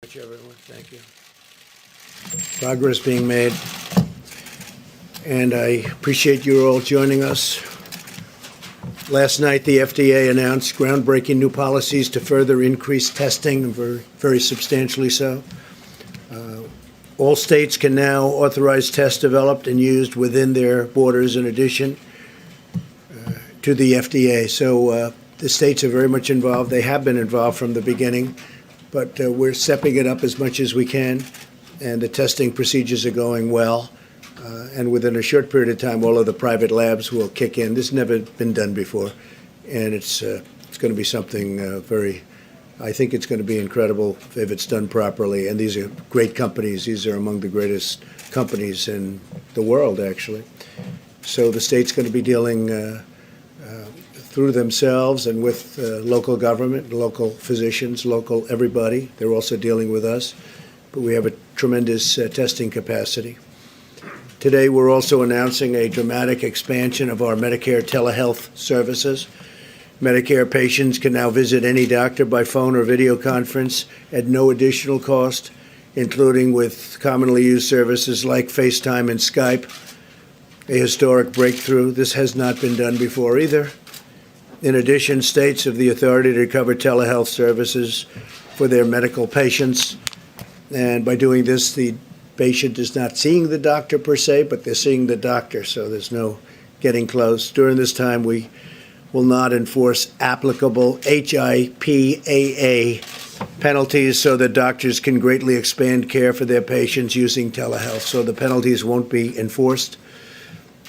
much, everyone. Thank you. Progress being made, and I appreciate you all joining us. Last night, the FDA announced groundbreaking new policies to further increase testing, very substantially so. All states can now authorize tests developed and used within their borders in addition to the FDA. So the states are very much involved. They have been involved from the beginning, but we're stepping it up as much as we can, and the testing procedures are going well. And within a short period of time, all of the private labs will kick in. This has never been done before, and it's going to be something I think it's going to be incredible if it's done properly. And these are great companies. These are among the greatest companies in the world, actually. So the state's going to be dealing through themselves and with local government, local physicians, local everybody. They're also dealing with us. But we have a tremendous testing capacity. Today, we're also announcing a dramatic expansion of our Medicare telehealth services. Medicare patients can now visit any doctor by phone or video conference at no additional cost, including with commonly used services like FaceTime and Skype, a historic breakthrough. This has not been done before either. In addition, states have the authority to cover telehealth services for their medical patients. And by doing this, the patient is not seeing the doctor per se, but they're seeing the doctor, so there's no getting close. During this time, we will not enforce applicable HIPAA penalties so that doctors can greatly expand care for their patients using telehealth, so the penalties won't be enforced.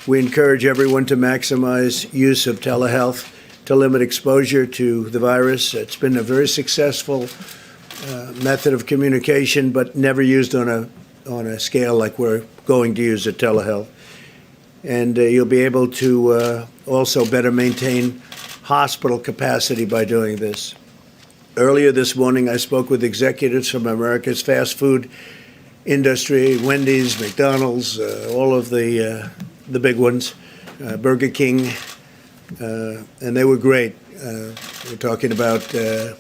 We encourage everyone to maximize use of telehealth to limit exposure to the virus. It's been a very successful method of communication, but never used on a scale like we're going to use at telehealth. And you'll be able to also better maintain hospital capacity by doing this. Earlier this morning, I spoke with executives from America's fast food industry, Wendy's, McDonald's, all of the big ones, Burger King, and they were great. We're talking about the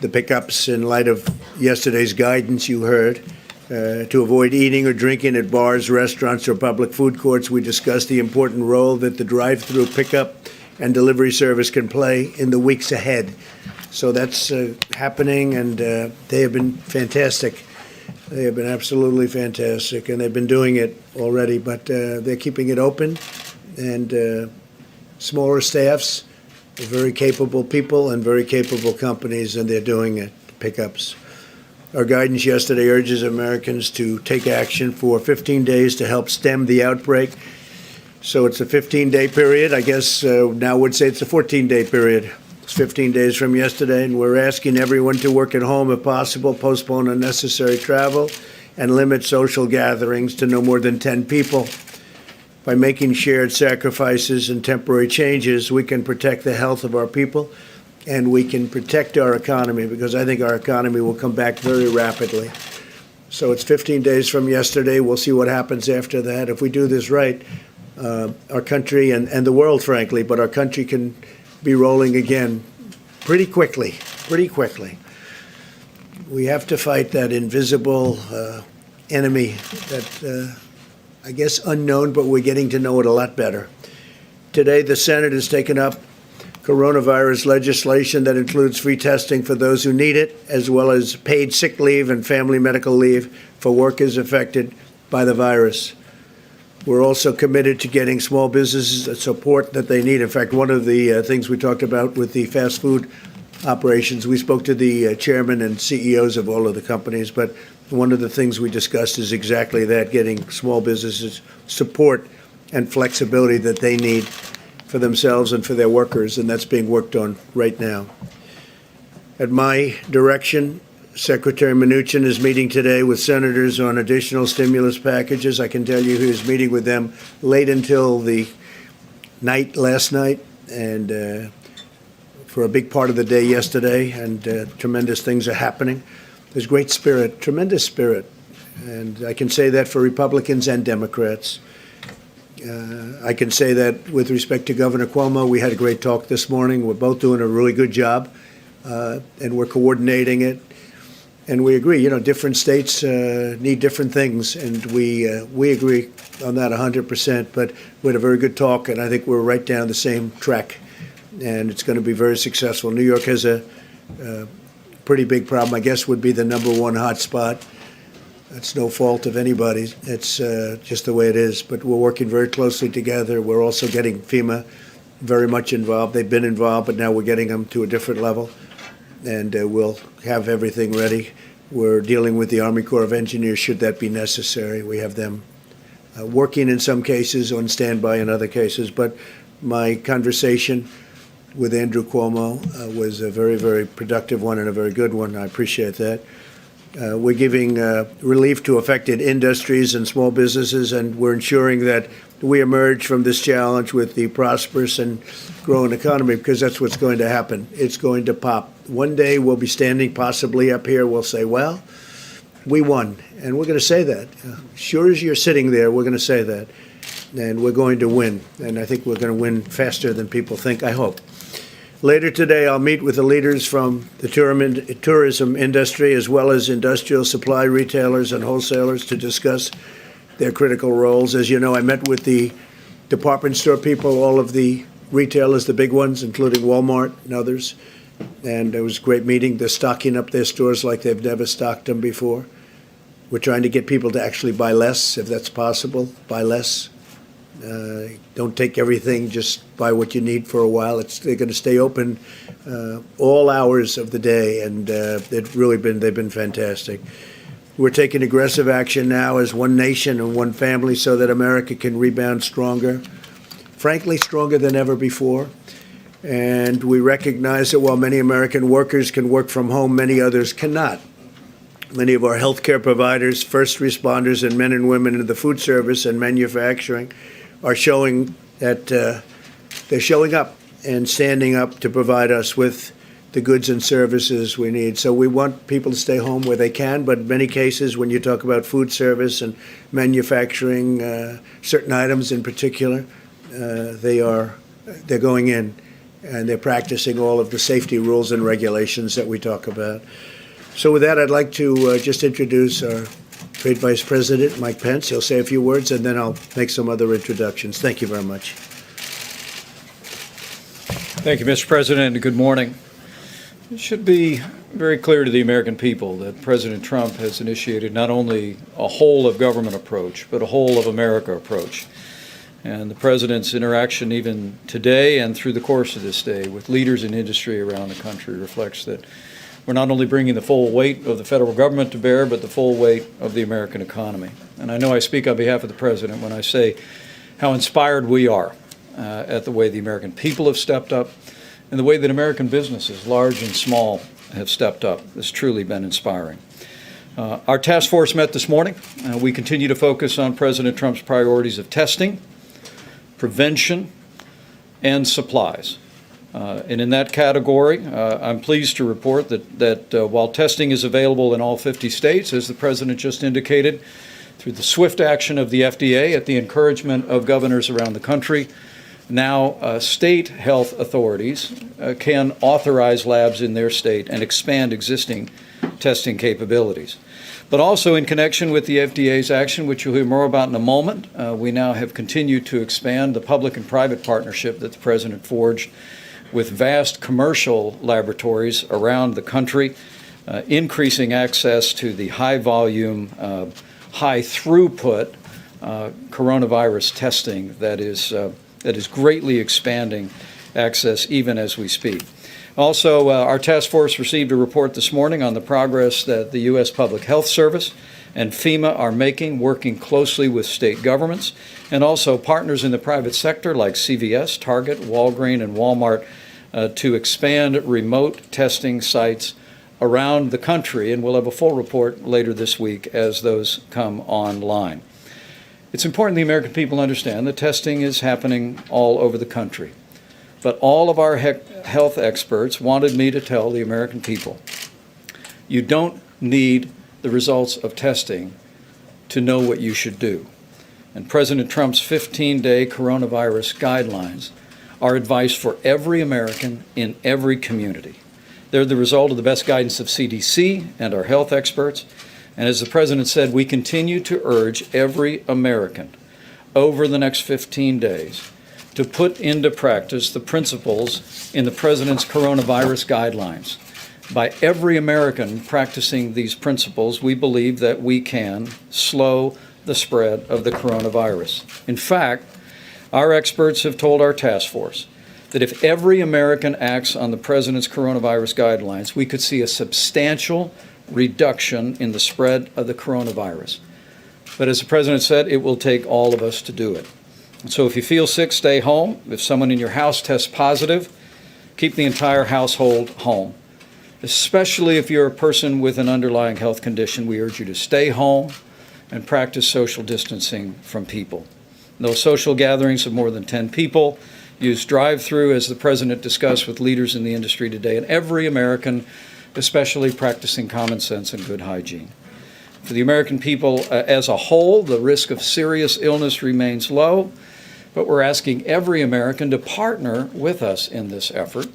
pickups in light of yesterday's guidance you heard. To avoid eating or drinking at bars, restaurants, or public food courts, we discussed the important role that the drive-through pickup and delivery service can play in the weeks ahead. So that's happening, and they have been fantastic. They have been absolutely fantastic, and they've been doing it already, but they're keeping it open, and smaller staffs, very capable people and very capable companies, and they're doing it, pickups. Our guidance yesterday urges Americans to take action for 15 days to help stem the outbreak. So it's a 15-day period. I guess now would say it's a 14-day period. It's 15 days from yesterday, and we're asking everyone to work at home if possible, postpone unnecessary travel, and limit social gatherings to no more than 10 people. By making shared sacrifices and temporary changes, we can protect the health of our people, and we can protect our economy, because I think our economy will come back very rapidly. So it's 15 days from yesterday. We'll see what happens after that. If we do this right, our country and the world, frankly, but our country can be rolling again pretty quickly. We have to fight that invisible enemy that, I guess, unknown, but we're getting to know it a lot better. Today, the Senate has taken up coronavirus legislation that includes free testing for those who need it, as well as paid sick leave and family medical leave for workers affected by the virus. We're also committed to getting small businesses the support that they need. In fact, one of the things we talked about with the fast food operations, we spoke to the chairman and CEOs of all of the companies, but one of the things we discussed is exactly that, getting small businesses support and flexibility that they need for themselves and for their workers, and that's being worked on right now. At my direction, Secretary Mnuchin is meeting today with senators on additional stimulus packages. I can tell you he was meeting with them late until the night last night, and for a big part of the day yesterday, and tremendous things are happening. There's great spirit, tremendous spirit, and I can say that for Republicans and Democrats. I can say that with respect to Governor Cuomo, we had a great talk this morning. We're both doing a really good job, and we're coordinating it. And we agree, different states need different things, and we agree on that 100%. But we had a very good talk, and I think we're right down the same track, and it's going to be very successful. New York has a pretty big problem, I guess, would be the #1 hot spot. That's no fault of anybody's. It's just the way it is. But we're working very closely together. We're also getting FEMA very much involved. They've been involved, but now we're getting them to a different level. And we'll have everything ready. We're dealing with the Army Corps of Engineers should that be necessary. We have them working in some cases, on standby in other cases. But my conversation with Andrew Cuomo was a very, very productive one and a very good one. I appreciate that. We're giving relief to affected industries and small businesses, and we're ensuring that we emerge from this challenge with the prosperous and growing economy, because that's what's going to happen. It's going to pop. One day we'll be standing possibly up here. We'll say, well, we won. And we're going to say that. Sure as you're sitting there, we're going to say that. And we're going to win. And I think we're going to win faster than people think, I hope. Later today, I'll meet with the leaders from the tourism industry, as well as industrial supply retailers and wholesalers, to discuss their critical roles. As you know, I met with the department store people, all of the retailers, the big ones, including Walmart and others. And it was a great meeting. They're stocking up their stores like they've never stocked them before. We're trying to get people to actually buy less, if that's possible, buy less. Don't take everything, just buy what you need for a while. They're going to stay open all hours of the day, and they've been fantastic. We're taking aggressive action now as one nation and one family so that America can rebound stronger, frankly, stronger than ever before. And we recognize that while many American workers can work from home, many others cannot. Many of our healthcare providers, first responders, and men and women in the food service and manufacturing are showing that they're showing up and standing up to provide us with the goods and services we need. So we want people to stay home where they can, but in many cases, when you talk about food service and manufacturing, certain items in particular, they're going in and they're practicing all of the safety rules and regulations that we talk about. So with that, I'd like to just introduce our Trade Vice President, Mike Pence. He'll say a few words, and then I'll make some other introductions. Thank you very much. Thank you, Mr. President, and good morning. It should be very clear to the American people that President Trump has initiated not only a whole-of-government approach, but a whole-of-America approach. And the President's interaction even today and through the course of this day with leaders in industry around the country reflects that we're not only bringing the full weight of the federal government to bear, but the full weight of the American economy. And I know I speak on behalf of the President when I say how inspired we are at the way the American people have stepped up and the way that American businesses, large and small, have stepped up. It's truly been inspiring. Our task force met this morning. We continue to focus on President Trump's priorities of testing, prevention, and supplies. And in that category, I'm pleased to report that while testing is available in all 50 states, as the President just indicated, through the swift action of the FDA at the encouragement of governors around the country, now state health authorities can authorize labs in their state and expand existing testing capabilities. But also in connection with the FDA's action, which you'll hear more about in a moment, we now have continued to expand the public and private partnership that the President forged with vast commercial laboratories around the country, increasing access to the high-volume, high-throughput coronavirus testing that is greatly expanding access even as we speak. Also, our task force received a report this morning on the progress that the U.S. Public Health Service and FEMA are making, working closely with state governments and also partners in the private sector like CVS, Target, Walgreens, and Walmart to expand remote testing sites around the country. And we'll have a full report later this week as those come online. It's important the American people understand that testing is happening all over the country. But all of our health experts wanted me to tell the American people, you don't need the results of testing to know what you should do. And President Trump's 15-day coronavirus guidelines are advice for every American in every community. They're the result of the best guidance of CDC and our health experts. And as the President said, we continue to urge every American over the next 15 days to put into practice the principles in the President's coronavirus guidelines. By every American practicing these principles, we believe that we can slow the spread of the coronavirus. In fact, our experts have told our task force that if every American acts on the President's coronavirus guidelines, we could see a substantial reduction in the spread of the coronavirus. But as the President said, it will take all of us to do it. So if you feel sick, stay home. If someone in your house tests positive, keep the entire household home. Especially if you're a person with an underlying health condition, we urge you to stay home and practice social distancing from people. No social gatherings of more than 10 people. Use drive-through, as the President discussed with leaders in the industry today, and every American, especially practicing common sense and good hygiene. For the American people as a whole, the risk of serious illness remains low, but we're asking every American to partner with us in this effort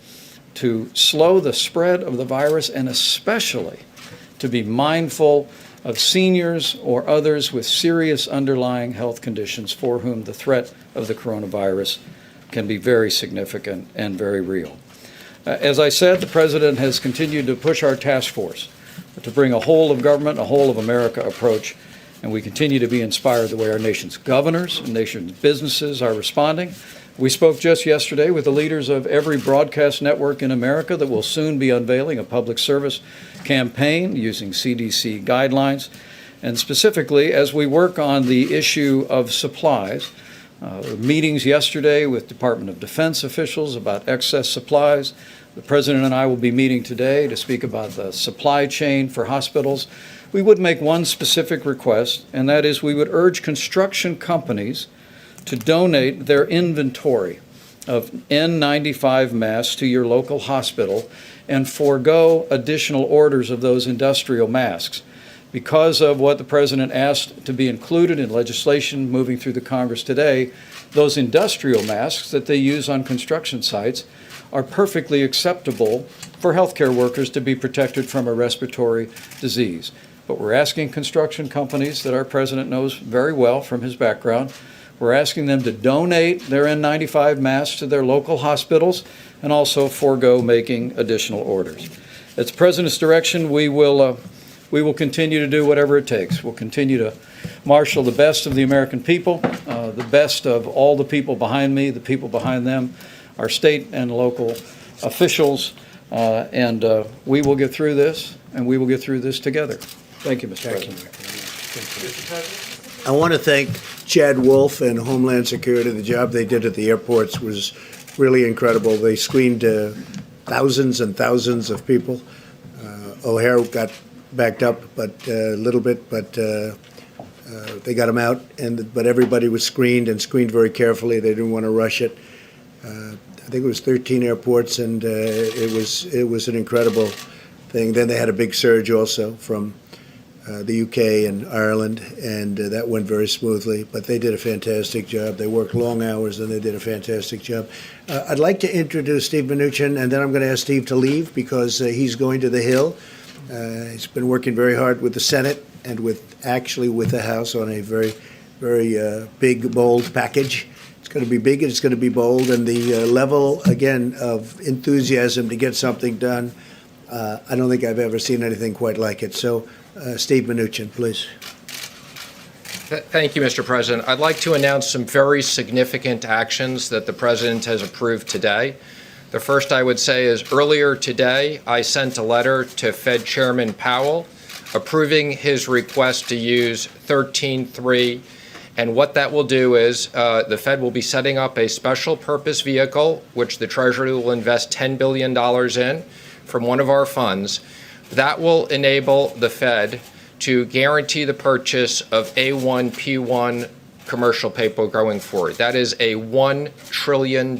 to slow the spread of the virus, and especially to be mindful of seniors or others with serious underlying health conditions for whom the threat of the coronavirus can be very significant and very real. As I said, the President has continued to push our task force to bring a whole of government, a whole of America approach, and we continue to be inspired the way our nation's governors and nation's businesses are responding. We spoke just yesterday with the leaders of every broadcast network in America that will soon be unveiling a public service campaign using CDC guidelines. And specifically, as we work on the issue of supplies, meetings yesterday with Department of Defense officials about excess supplies. The President and I will be meeting today to speak about the supply chain for hospitals. We would make one specific request, and that is we would urge construction companies to donate their inventory of N95 masks to your local hospital and forego additional orders of those industrial masks. Because of what the President asked to be included in legislation moving through the Congress today, those industrial masks that they use on construction sites are perfectly acceptable for healthcare workers to be protected from a respiratory disease. But we're asking construction companies that our President knows very well from his background, we're asking them to donate their N95 masks to their local hospitals and also forego making additional orders. At the President's direction, we will continue to do whatever it takes. We'll continue to marshal the best of the American people, the best of all the people behind me, the people behind them, our state and local officials, and we will get through this, and we will get through this together. Thank you, Mr. President. I want to thank Chad Wolf and Homeland Security. The job they did at the airports was really incredible. They screened thousands and thousands of people. O'Hare got backed up a little bit, but they got him out. But everybody was screened and screened very carefully. They didn't want to rush it. I think it was 13 airports, and it was an incredible thing. Then they had a big surge also from the UK and Ireland, and that went very smoothly. But they did a fantastic job. They worked long hours, and they did a fantastic job. I'd like to introduce Steve Mnuchin, and then I'm going to ask Steve to leave because he's going to the Hill. He's been working very hard with the Senate and with the House on a very, very big, bold package. It's going to be big and it's going to be bold, and the level, again, of enthusiasm to get something done, I don't think I've ever seen anything quite like it. So, Steve Mnuchin, please. Thank you, Mr. President. I'd like to announce some very significant actions that the President has approved today. The first I would say is earlier today, I sent a letter to Fed Chairman Powell approving his request to use 13.3. And what that will do is the Fed will be setting up a special purpose vehicle, which the Treasury will invest $10 billion in from one of our funds. That will enable the Fed to guarantee the purchase of A1, P1 commercial paper going forward. That is a $1 trillion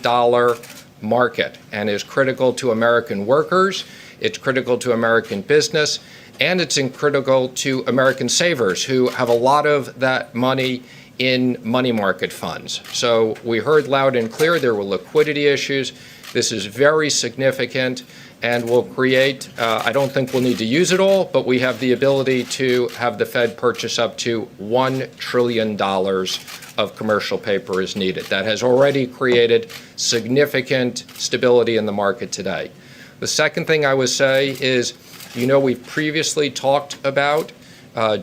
market and is critical to American workers, it's critical to American business, and it's critical to American savers who have a lot of that money in money market funds. So we heard loud and clear there were liquidity issues. This is very significant, and will create, I don't think we'll need to use it all, but we have the ability to have the Fed purchase up to $1 trillion of commercial paper as needed. That has already created significant stability in the market today. The second thing I would say is, we've previously talked about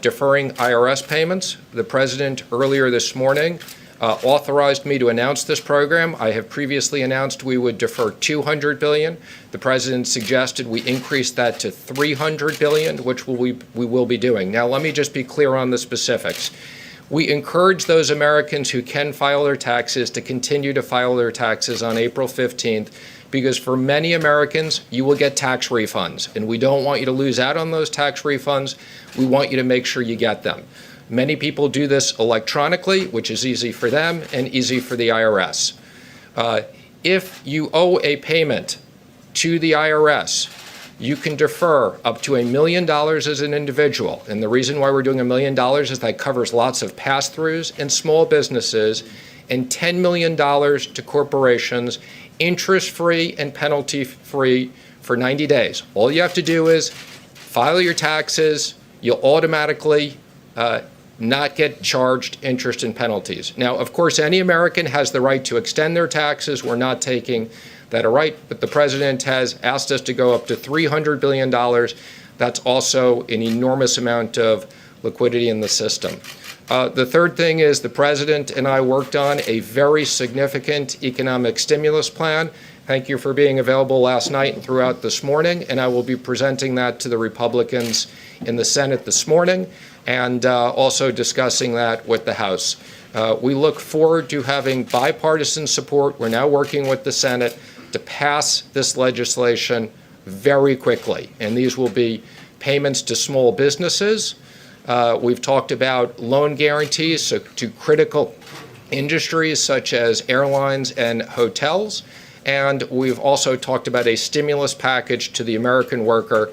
deferring IRS payments. The President earlier this morning authorized me to announce this program. I have previously announced we would defer $200 billion. The President suggested we increase that to $300 billion, which we will be doing. Now, let me just be clear on the specifics. We encourage those Americans who can file their taxes to continue to file their taxes on April 15th, because for many Americans, you will get tax refunds, and we don't want you to lose out on those tax refunds. We want you to make sure you get them. Many people do this electronically, which is easy for them and easy for the IRS. If you owe a payment to the IRS, you can defer up to $1 million as an individual. And the reason why we're doing $1 million is that covers lots of pass-throughs and small businesses, and $10 million to corporations, interest-free and penalty-free for 90 days. All you have to do is file your taxes. You'll automatically not get charged interest and penalties. Now, of course, any American has the right to extend their taxes. We're not taking that right, but the President has asked us to go up to $300 billion. That's also an enormous amount of liquidity in the system. The third thing is the President and I worked on a very significant economic stimulus plan. Thank you for being available last night and throughout this morning, and I will be presenting that to the Republicans in the Senate this morning, and also discussing that with the House. We look forward to having bipartisan support. We're now working with the Senate to pass this legislation very quickly, and these will be payments to small businesses. We've talked about loan guarantees to critical industries such as airlines and hotels, and we've also talked about a stimulus package to the American worker.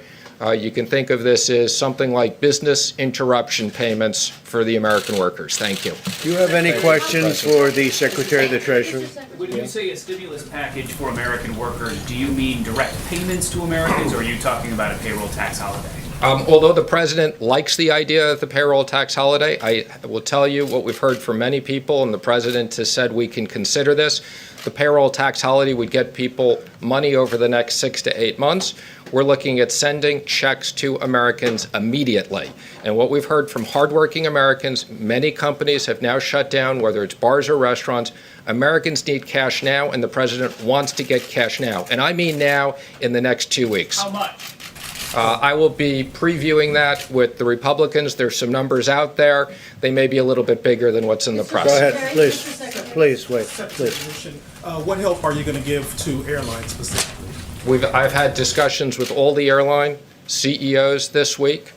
You can think of this as something like business interruption payments for the American workers. Thank you. Do you have any questions for the Secretary of the Treasury? When you say a stimulus package for American workers, do you mean direct payments to Americans, or are you talking about a payroll tax holiday? Although the President likes the idea of the payroll tax holiday, I will tell you what we've heard from many people, and the President has said we can consider this. The payroll tax holiday would get people money over the next 6 to 8 months. We're looking at sending checks to Americans immediately. And what we've heard from hardworking Americans, many companies have now shut down, whether it's bars or restaurants. Americans need cash now, and the President wants to get cash now. And I mean now, in the next 2 weeks. How much? I will be previewing that with the Republicans. There's some numbers out there. They may be a little bit bigger than what's in the press. Go ahead, please. Please, wait, please. What help are you going to give to airlines specifically? I've had discussions with all the airline CEOs this week.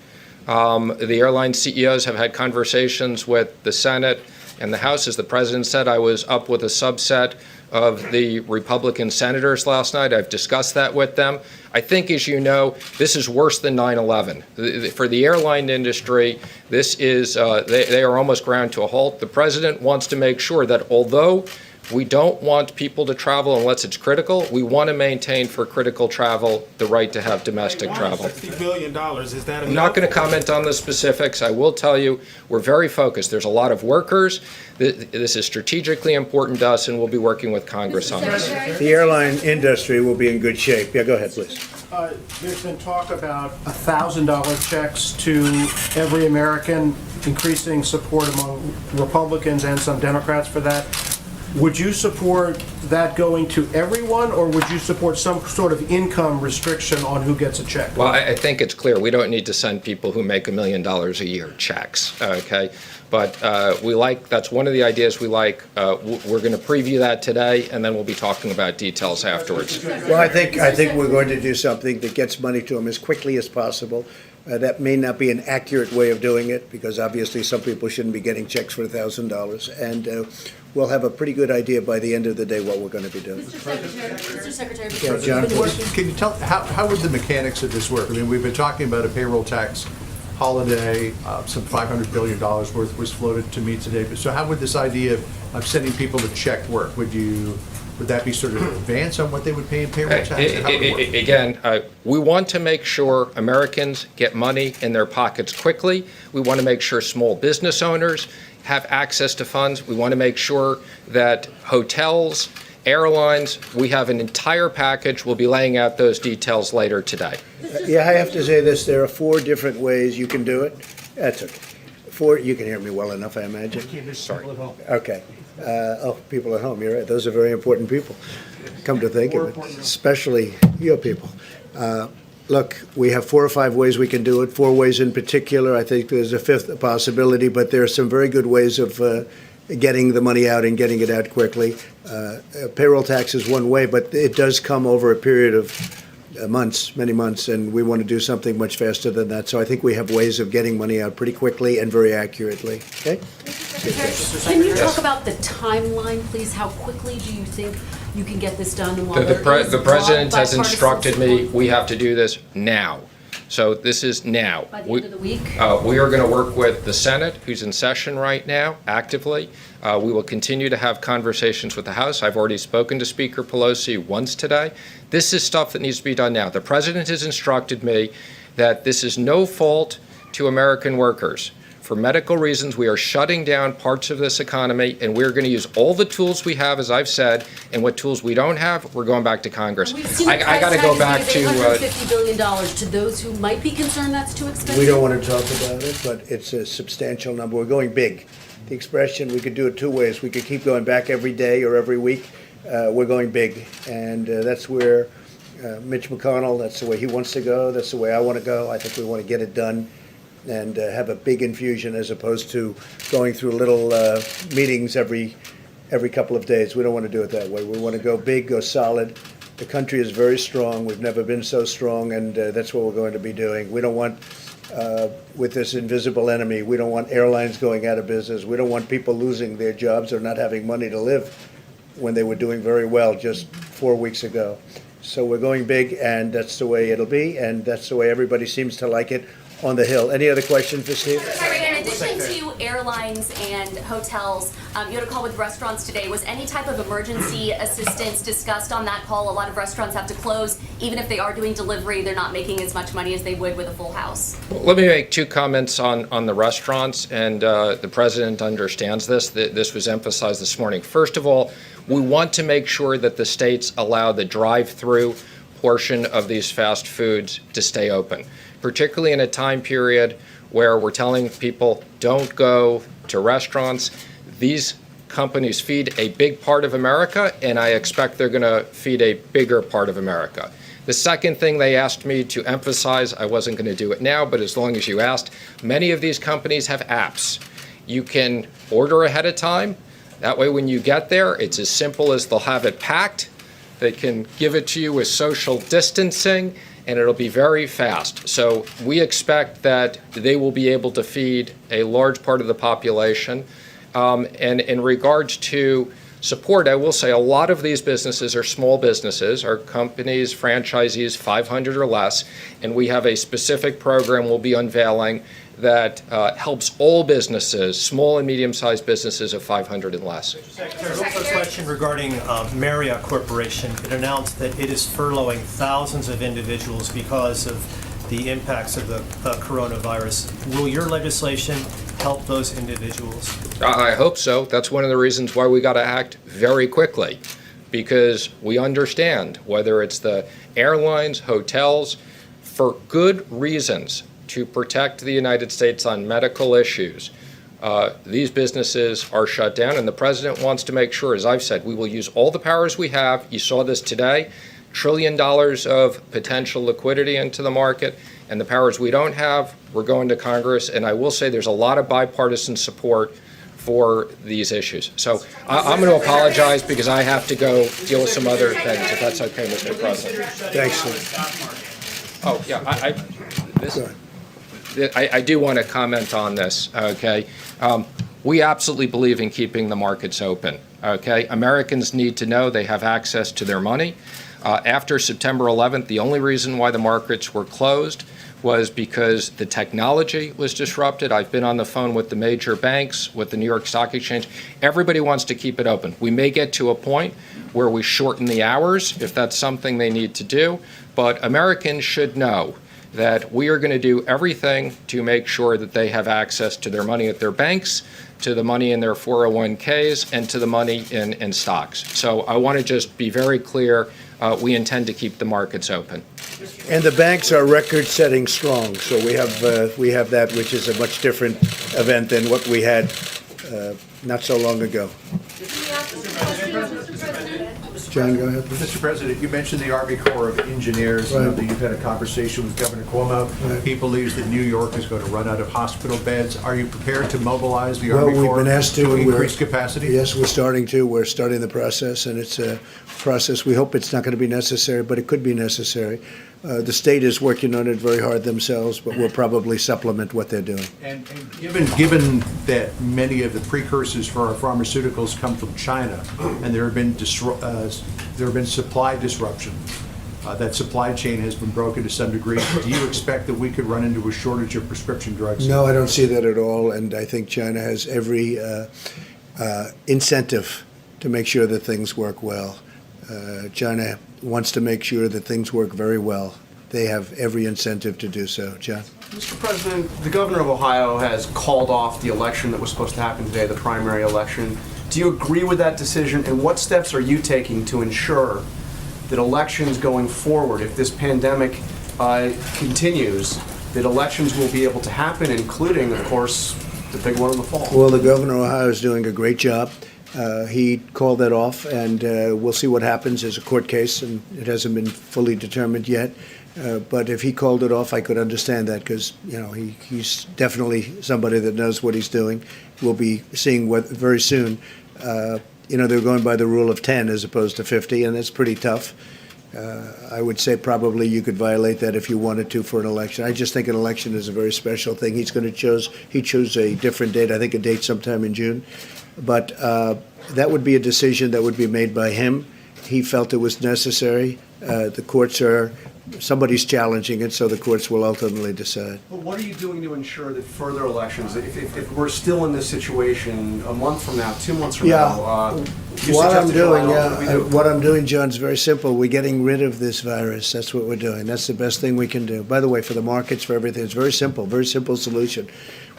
The airline CEOs have had conversations with the Senate and the House. As the President said, I was up with a subset of the Republican senators last night. I've discussed that with them. I think, as you know, this is worse than 9/11. For the airline industry, this is, they are almost ground to a halt. The President wants to make sure that although we don't want people to travel unless it's critical, we want to maintain for critical travel the right to have domestic travel. $60 billion, is that enough? I'm not going to comment on the specifics. I will tell you we're very focused. There's a lot of workers. This is strategically important to us, and we'll be working with Congress on this. The airline industry will be in good shape. Yeah, go ahead, please. There's been talk about $1,000 checks to every American, increasing support among Republicans and some Democrats for that. Would you support that going to everyone, or would you support some sort of income restriction on who gets a check? Well, I think it's clear we don't need to send people who make $1 million a year checks, okay? But that's one of the ideas we like. We're going to preview that today, and then we'll be talking about details afterwards. Well, I think we're going to do something that gets money to them as quickly as possible. That may not be an accurate way of doing it, because obviously some people shouldn't be getting checks for $1,000. And we'll have a pretty good idea by the end of the day what we're going to be doing. Mr. Secretary, Yeah, John, please. Can you tell, how would the mechanics of this work? I mean, we've been talking about a payroll tax holiday, some $500 billion worth was floated to me today. So how would this idea of sending people a check work? Would you Would that be sort of an advance on what they would pay in payroll tax? How would it work? Again, we want to make sure Americans get money in their pockets quickly. We want to make sure small business owners have access to funds. We want to make sure that hotels, airlines, we have an entire package. We'll be laying out those details later today. Yeah, I have to say this, there are 4 different ways you can do it. That's okay. 4, you can hear me well enough, I imagine. Sorry. Okay. People at home, you're right, those are very important people, come to think of it, especially your people. Look, we have 4 or 5 ways we can do it, 4 ways in particular. I think there's a 5th possibility, but there are some very good ways of getting the money out and getting it out quickly. Payroll tax is one way, but it does come over a period of months, many months, and we want to do something much faster than that. So I think we have ways of getting money out pretty quickly and very accurately. Okay? Can you talk about the timeline, please? How quickly do you think you can get this done? While The there is President has bipartisan instructed me, support? we have to do this now. So this is now. By the end of the week? We are going to work with the Senate, who's in session right now, actively. We will continue to have conversations with the House. I've already spoken to Speaker Pelosi once today. This is stuff that needs to be done now. The President has instructed me that this is no fault to American workers. For medical reasons, we are shutting down parts of this economy, and we're going to use all the tools we have, as I've said, and what tools we don't have, we're going back to Congress. We've seen I got to go back to... $850 billion to those who might be concerned that's too expensive. We don't want to talk about it, but it's a substantial number. We're going big. The expression, we could do it 2 ways. We could keep going back every day or every week. We're going big, and that's where Mitch McConnell, that's the way he wants to go. That's the way I want to go. I think we want to get it done and have a big infusion as opposed to going through little meetings every couple of days. We don't want to do it that way. We want to go big, go solid. The country is very strong. We've never been so strong, and that's what we're going to be doing. We don't want, with this invisible enemy, we don't want airlines going out of business. We don't want people losing their jobs or not having money to live when they were doing very well just 4 weeks ago. So we're going big, and that's the way it'll be, and that's the way everybody seems to like it on the Hill. Any other questions for Steve? Sorry, in addition to airlines and hotels, you had a call with restaurants today. Was any type of emergency assistance discussed on that call? A lot of restaurants have to close. Even if they are doing delivery, they're not making as much money as they would with a full house. Let me make 2 comments on the restaurants, and the President understands this. This was emphasized this morning. First of all, we want to make sure that the states allow the drive-through portion of these fast foods to stay open, particularly in a time period where we're telling people don't go to restaurants. These companies feed a big part of America, and I expect they're going to feed a bigger part of America. The second thing they asked me to emphasize, I wasn't going to do it now, but as long as you asked, many of these companies have apps. You can order ahead of time. That way when you get there, it's as simple as they'll have it packed. They can give it to you with social distancing, and it'll be very fast. So we expect that they will be able to feed a large part of the population. And in regards to support, I will say a lot of these businesses are small businesses, are companies, franchisees, 500 or less, and we have a specific program we'll be unveiling that helps all businesses, small and medium-sized businesses of 500 and less. Secretary, real quick question regarding Marriott Corporation. It announced that it is furloughing thousands of individuals because of the impacts of the coronavirus. Will your legislation help those individuals? I hope so. That's one of the reasons why we got to act very quickly, because we understand whether it's the airlines, hotels, for good reasons, to protect the United States on medical issues. These businesses are shut down, and the President wants to make sure, as I've said, we will use all the powers we have. You saw this today, $1 trillion of potential liquidity into the market, and the powers we don't have, we're going to Congress. And I will say there's a lot of bipartisan support for these issues. So I'm going to apologize because I have to go deal with some other things, if that's okay, Mr. President. Thanks, Steve. Oh, yeah, I do want to comment on this, okay? We absolutely believe in keeping the markets open, okay? Americans need to know they have access to their money. After September 11th, the only reason why the markets were closed was because the technology was disrupted. I've been on the phone with the major banks, with the New York Stock Exchange. Everybody wants to keep it open. We may get to a point where we shorten the hours if that's something they need to do, but Americans should know that we are going to do everything to make sure that they have access to their money at their banks, to the money in their 401ks, and to the money in stocks. So I want to just be very clear, we intend to keep the markets open. And the banks are record-setting strong, so we have that, which is a much different event than what we had not so long ago. John, go ahead. Mr. President, you mentioned the Army Corps of Engineers. I know that you've had a conversation with Governor Cuomo. Right. He believes that New York is going to run out of hospital beds. Are you prepared to mobilize the Well, Army we've Corps been asked to, and increase capacity? Yes, we're starting to. We're starting the process, and it's a process. We hope it's not going to be necessary, but it could be necessary. The state is working on it very hard themselves, but we'll probably supplement what they're doing. And given that many of the precursors for our pharmaceuticals come from China, and there have been supply disruption, that supply chain has been broken to some degree. Do you expect that we could run into a shortage of prescription drugs? No, I don't see that at all, and I think China has every incentive to make sure that things work well. China wants to make sure that things work very well. They have every incentive to do so. John? Mr. President, the governor of Ohio has called off the election that was supposed to happen today, the primary election. Do you agree with that decision, and what steps are you taking to ensure that elections going forward, if this pandemic continues, that elections will be able to happen, including, of course, the big one in the fall? Well, the governor of Ohio is doing a great job. He called that off, and we'll see what happens. There's a court case, and it hasn't been fully determined yet. But if he called it off, I could understand that because, he's definitely somebody that knows what he's doing. We'll be seeing what very soon. They're going by the rule of 10 as opposed to 50, and that's pretty tough. I would say probably you could violate that if you wanted to for an election. I just think an election is a very special thing. He chose a different date, I think a date sometime in June. But that would be a decision that would be made by him. He felt it was necessary. The courts somebody's challenging it, so the courts will ultimately decide. But what are you doing to ensure that further elections, if we're still in this situation a month from now, 2 months from now, what I'm doing, John, is very simple. We're getting rid of this virus. That's what we're doing. That's the best thing we can do. By the way, for the markets, for everything, it's very simple solution.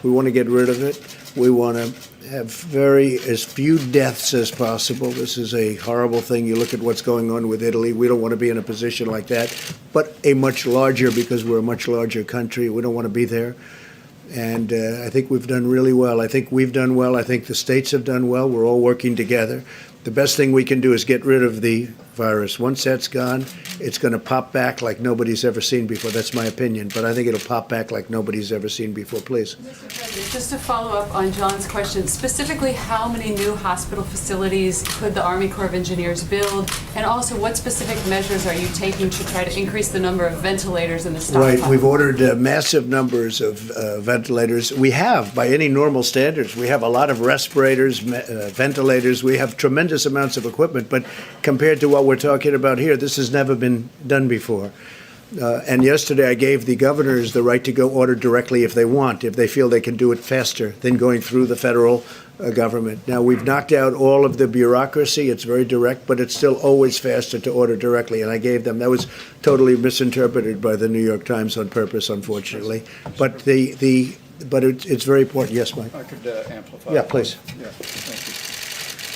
We want to get rid of it. We want to have as few deaths as possible. This is a horrible thing. You look at what's going on with Italy. We don't want to be in a position like that, but a much larger, because we're a much larger country. We don't want to be there. And I think we've done really well. I think we've done well. I think the states have done well. We're all working together. The best thing we can do is get rid of the virus. Once that's gone, it's going to pop back like nobody's ever seen before. That's my opinion, but I think it'll pop back like nobody's ever seen before. Please. Mr. President, just to follow up on John's question, specifically how many new hospital facilities could the Army Corps of Engineers build? And also, what specific measures are you taking to try to increase the number of ventilators in the stockpile? Right. We've ordered massive numbers of ventilators. We have, by any normal standards, we have a lot of respirators, ventilators. We have tremendous amounts of equipment, but compared to what we're talking about here, this has never been done before. And yesterday I gave the governors the right to go order directly if they want, if they feel they can do it faster than going through the federal government. Now, we've knocked out all of the bureaucracy. It's very direct, but it's still always faster to order directly. And I gave them, that was totally misinterpreted by the New York Times on purpose, unfortunately. But it's very important. Yes, Mike? I could amplify. Yeah, please. Yeah, thank you.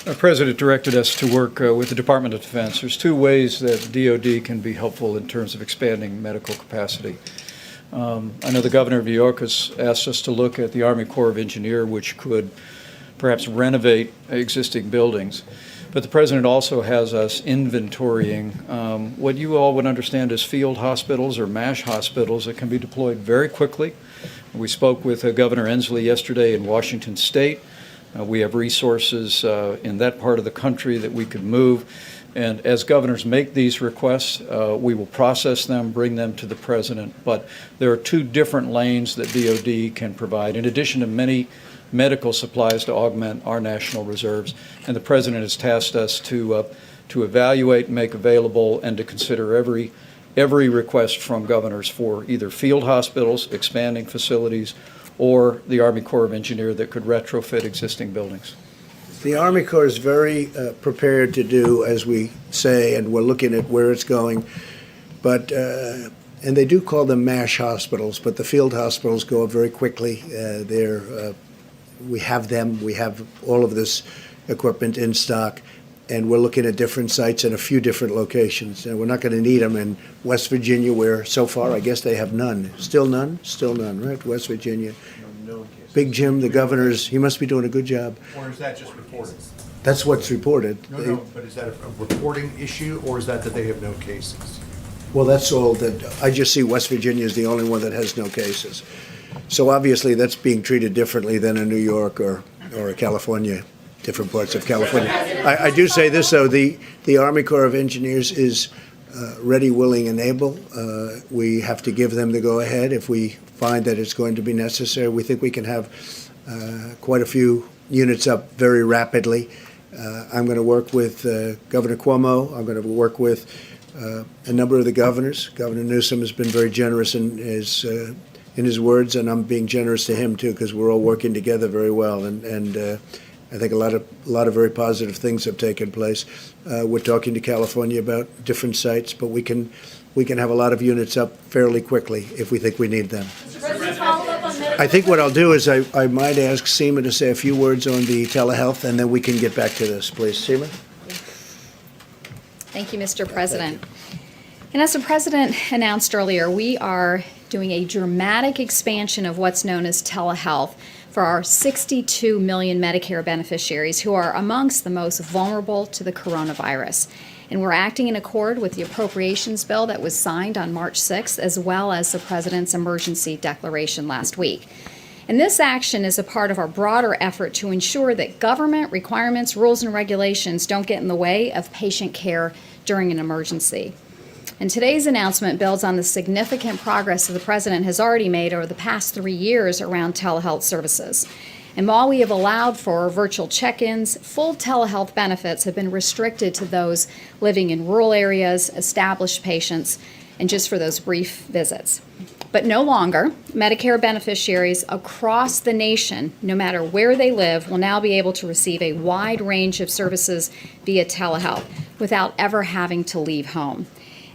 Our president directed us to work with the Department of Defense. There's two ways that DOD can be helpful in terms of expanding medical capacity. I know the governor of New York has asked us to look at the Army Corps of Engineers, which could perhaps renovate existing buildings. But the president also has us inventorying what you all would understand as field hospitals or MASH hospitals that can be deployed very quickly. We spoke with Governor Inslee yesterday in Washington State. We have resources in that part of the country that we could move. And as governors make these requests, we will process them, bring them to the president. But there are two different lanes that DOD can provide, in addition to many medical supplies to augment our national reserves. And the president has tasked us to evaluate, make available, and to consider every every request from governors for either field hospitals, expanding facilities, or the Army Corps of Engineers that could retrofit existing buildings. The Army Corps is very prepared to do, as we say, and we're looking at where it's going. But, and they do call them MASH hospitals, but the field hospitals go up very quickly. We have them. We have all of this equipment in stock, and we're looking at different sites in a few different locations. And we're not going to need them in West Virginia, where so far I guess they have none. Still none? Still none, right? West Virginia. Big Jim, the governor's, he must be doing a good job. Or is that just reported? That's what's reported. No, but is that a reporting issue, or is that they have no cases? Well, that's all that, I just see West Virginia is the only one that has no cases. So obviously, that's being treated differently than in New York or California, different parts of California. I do say this, though, the Army Corps of Engineers is ready, willing, and able. We have to give them the go-ahead if we find that it's going to be necessary. We think we can have quite a few units up very rapidly. I'm going to work with Governor Cuomo. I'm going to work with a number of the governors. Governor Newsom has been very generous in his words, and I'm being generous to him too, because we're all working together very well. And I think a lot of very positive things have taken place. We're talking to California about different sites, but we can have a lot of units up fairly quickly if we think we need them. I think what I'll do is I might ask Seema to say a few words on the telehealth, and then we can get back to this. Please, Seema. Thank you, Mr. President. And as the President announced earlier, we are doing a dramatic expansion of what's known as telehealth for our 62 million Medicare beneficiaries who are amongst the most vulnerable to the coronavirus. And we're acting in accord with the appropriations bill that was signed on March 6th, as well as the President's emergency declaration last week. And this action is a part of our broader effort to ensure that government requirements, rules, and regulations don't get in the way of patient care during an emergency. And today's announcement builds on the significant progress that the President has already made over the past 3 years around telehealth services. And while we have allowed for virtual check-ins, full telehealth benefits have been restricted to those living in rural areas, established patients, and just for those brief visits. But no longer, Medicare beneficiaries across the nation, no matter where they live, will now be able to receive a wide range of services via telehealth without ever having to leave home.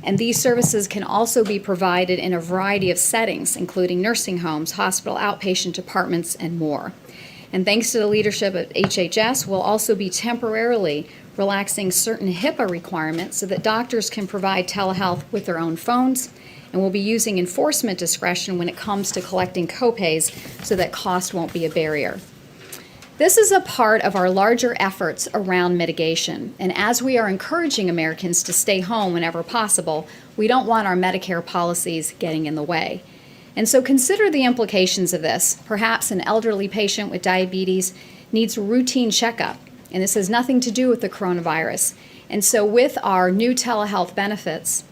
And these services can also be provided in a variety of settings, including nursing homes, hospital outpatient departments, and more. And thanks to the leadership of HHS, we'll also be temporarily relaxing certain HIPAA requirements so that doctors can provide telehealth with their own phones, and we'll be using enforcement discretion when it comes to collecting copays so that cost won't be a barrier. This is a part of our larger efforts around mitigation, and as we are encouraging Americans to stay home whenever possible, we don't want our Medicare policies getting in the way. And so consider the implications of this. Perhaps an elderly patient with diabetes needs a routine checkup, and this has nothing to do with the coronavirus. And so with our new telehealth benefits,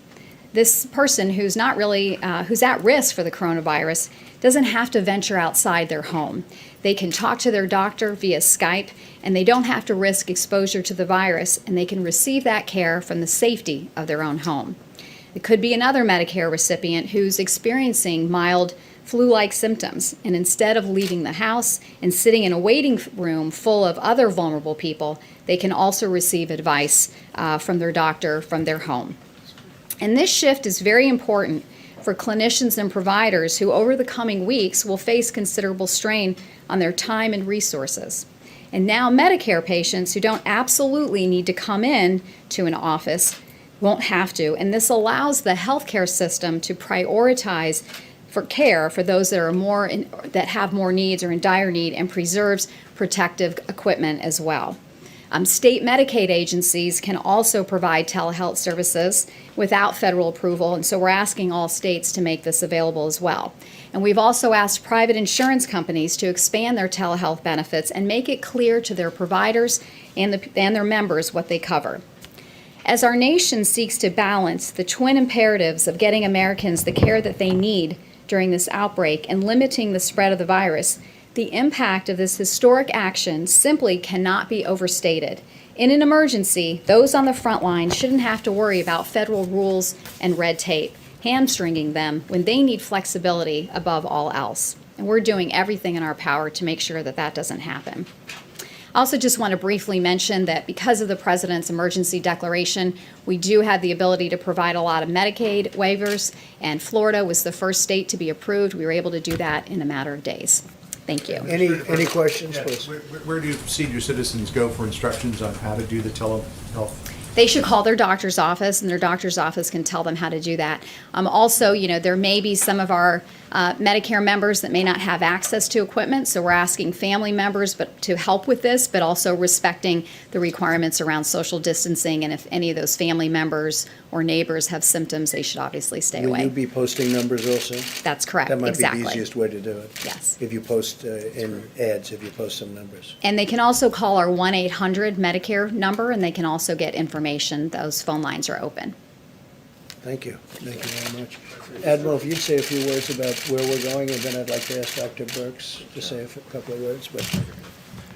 this person who's not really, who's at risk for the coronavirus doesn't have to venture outside their home. They can talk to their doctor via Skype, and they don't have to risk exposure to the virus, and they can receive that care from the safety of their own home. It could be another Medicare recipient who's experiencing mild flu-like symptoms, and instead of leaving the house and sitting in a waiting room full of other vulnerable people, they can also receive advice from their doctor from their home. And this shift is very important for clinicians and providers who over the coming weeks will face considerable strain on their time and resources. And now Medicare patients who don't absolutely need to come in to an office won't have to, and this allows the healthcare system to prioritize for care for those that are that have more needs or in dire need, and preserves protective equipment as well. State Medicaid agencies can also provide telehealth services without federal approval, and so we're asking all states to make this available as well. And we've also asked private insurance companies to expand their telehealth benefits and make it clear to their providers and their members what they cover. As our nation seeks to balance the twin imperatives of getting Americans the care that they need during this outbreak and limiting the spread of the virus, The impact of this historic action simply cannot be overstated. In an emergency, those on the front line shouldn't have to worry about federal rules and red tape, hamstringing them when they need flexibility above all else. And we're doing everything in our power to make sure that that doesn't happen. I also just want to briefly mention that because of the President's emergency declaration, we do have the ability to provide a lot of Medicaid waivers, and Florida was the first state to be approved. We were able to do that in a matter of days. Thank you. Any questions, please? Where do senior citizens go for instructions on how to do the telehealth? They should call their doctor's office, and their doctor's office can tell them how to do that. Also, there may be some of our Medicare members that may not have access to equipment, so we're asking family members to help with this, but also respecting the requirements around social distancing, and if any of those family members or neighbors have symptoms, they should obviously stay Will away. you be posting numbers also? That's correct, That might exactly. be the easiest way to do it. Yes. If you post in ads, if you post some numbers. And they can also call our 1-800 Medicare number, and they can also get information. Those phone lines are open. Thank you. Thank you very much. Admiral, if you'd say a few words about where we're going, and then I'd like to ask Dr. Birx to say a couple of words, but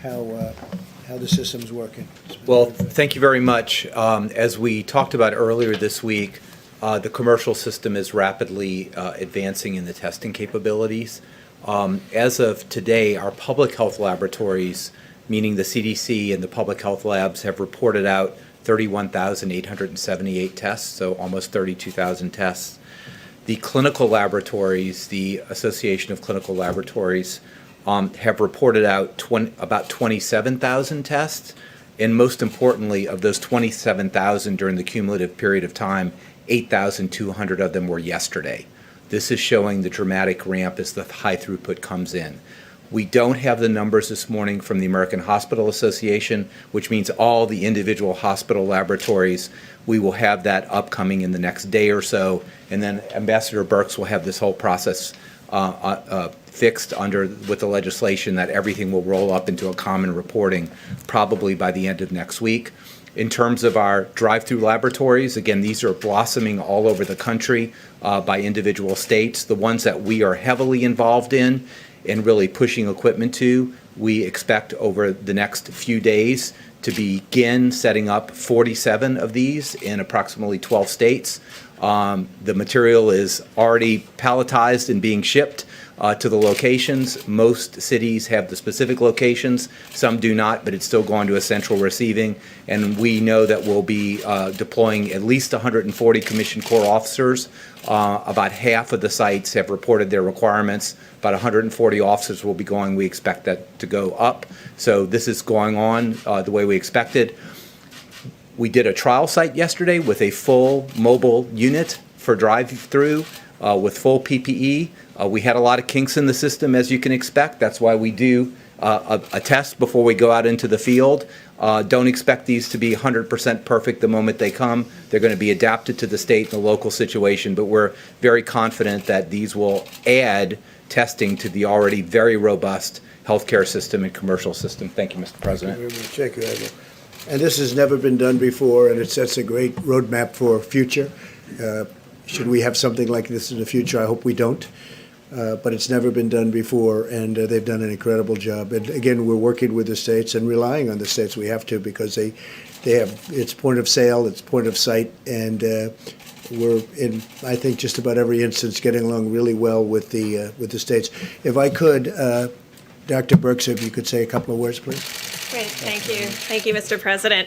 how the system's working. Well, thank you very much. As we talked about earlier this week, the commercial system is rapidly advancing in the testing capabilities. As of today, our public health laboratories, meaning the CDC and the public health labs, have reported out 31,878 tests, so almost 32,000 tests. The clinical laboratories, the Association of Clinical Laboratories, have reported out about 27,000 tests, and most importantly, of those 27,000 during the cumulative period of time, 8,200 of them were yesterday. This is showing the dramatic ramp as the high throughput comes in. We don't have the numbers this morning from the American Hospital Association, which means all the individual hospital laboratories. We will have that upcoming in the next day or so, and then Ambassador Birx will have this whole process fixed with the legislation that everything will roll up into a common reporting probably by the end of next week. In terms of our drive-through laboratories, again, these are blossoming all over the country by individual states. The ones that we are heavily involved in and really pushing equipment to, we expect over the next few days to begin setting up 47 of these in approximately 12 states. The material is already palletized and being shipped to the locations. Most cities have the specific locations. Some do not, but it's still going to a central receiving. And we know that we'll be deploying at least 140 Commissioned Corps officers. About half of the sites have reported their requirements. About 140 officers will be going. We expect that to go up. So this is going on the way we expected. We did a trial site yesterday with a full mobile unit for drive-through with full PPE. We had a lot of kinks in the system, as you can expect. That's why we do a test before we go out into the field. Don't expect these to be 100% perfect the moment they come. They're going to be adapted to the state and the local situation, but we're very confident that these will add testing to the already very robust healthcare system and commercial system. Thank you, Mr. President. Thank you, Admiral. And this has never been done before, and it sets a great roadmap for future. Should we have something like this in the future? I hope we don't. But it's never been done before, and they've done an incredible job. And again, we're working with the states and relying on the states. We have to, because they have, it's point of sale, it's point of sight, and we're in, I think, just about every instance getting along really well with the states. If I could, Dr. Birx, if you could say a couple of words, please. Great, thank you. Thank you, Mr. President.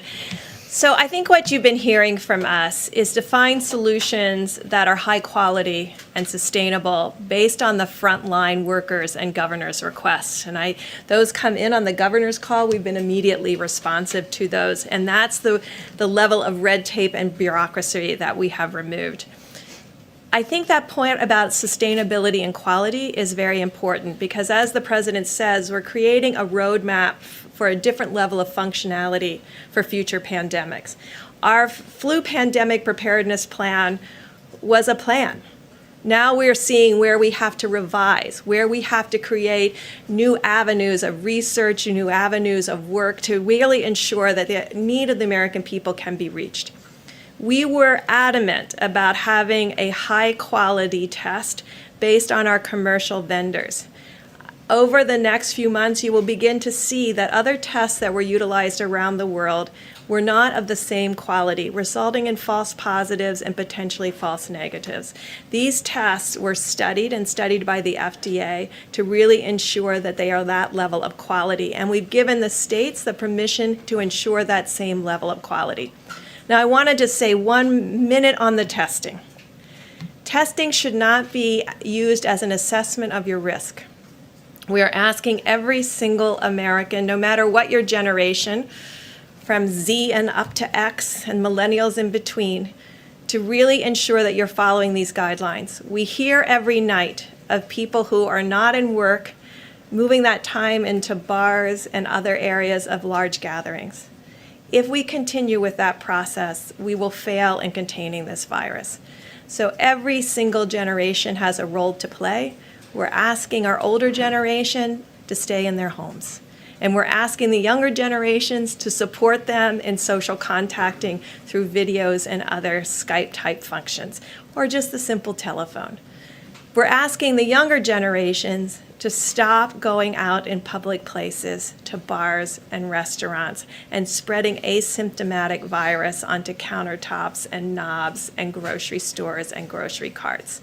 So I think what you've been hearing from us is to find solutions that are high quality and sustainable based on the frontline workers and governor's requests. And those come in on the governor's call. We've been immediately responsive to those. And that's the level of red tape and bureaucracy that we have removed. I think that point about sustainability and quality is very important because, as the President says, we're creating a roadmap for a different level of functionality for future pandemics. Our flu pandemic preparedness plan was a plan. Now we're seeing where we have to revise, where we have to create new avenues of research, new avenues of work to really ensure that the need of the American people can be reached. We were adamant about having a high-quality test based on our commercial vendors. Over the next few months, you will begin to see that other tests that were utilized around the world were not of the same quality, resulting in false positives and potentially false negatives. These tests were studied and studied by the FDA to really ensure that they are that level of quality, and we've given the states the permission to ensure that same level of quality. Now, I want to just say 1 minute on the testing. Testing should not be used as an assessment of your risk. We are asking every single American, no matter what your generation, from Z and up to X and millennials in between, to really ensure that you're following these guidelines. We hear every night of people who are not in work, moving that time into bars and other areas of large gatherings. If we continue with that process, we will fail in containing this virus. So every single generation has a role to play. We're asking our older generation to stay in their homes. And we're asking the younger generations to support them in social contacting through videos and other Skype-type functions, or just the simple telephone. We're asking the younger generations to stop going out in public places, to bars and restaurants, and spreading asymptomatic virus onto countertops and knobs and grocery stores and grocery carts.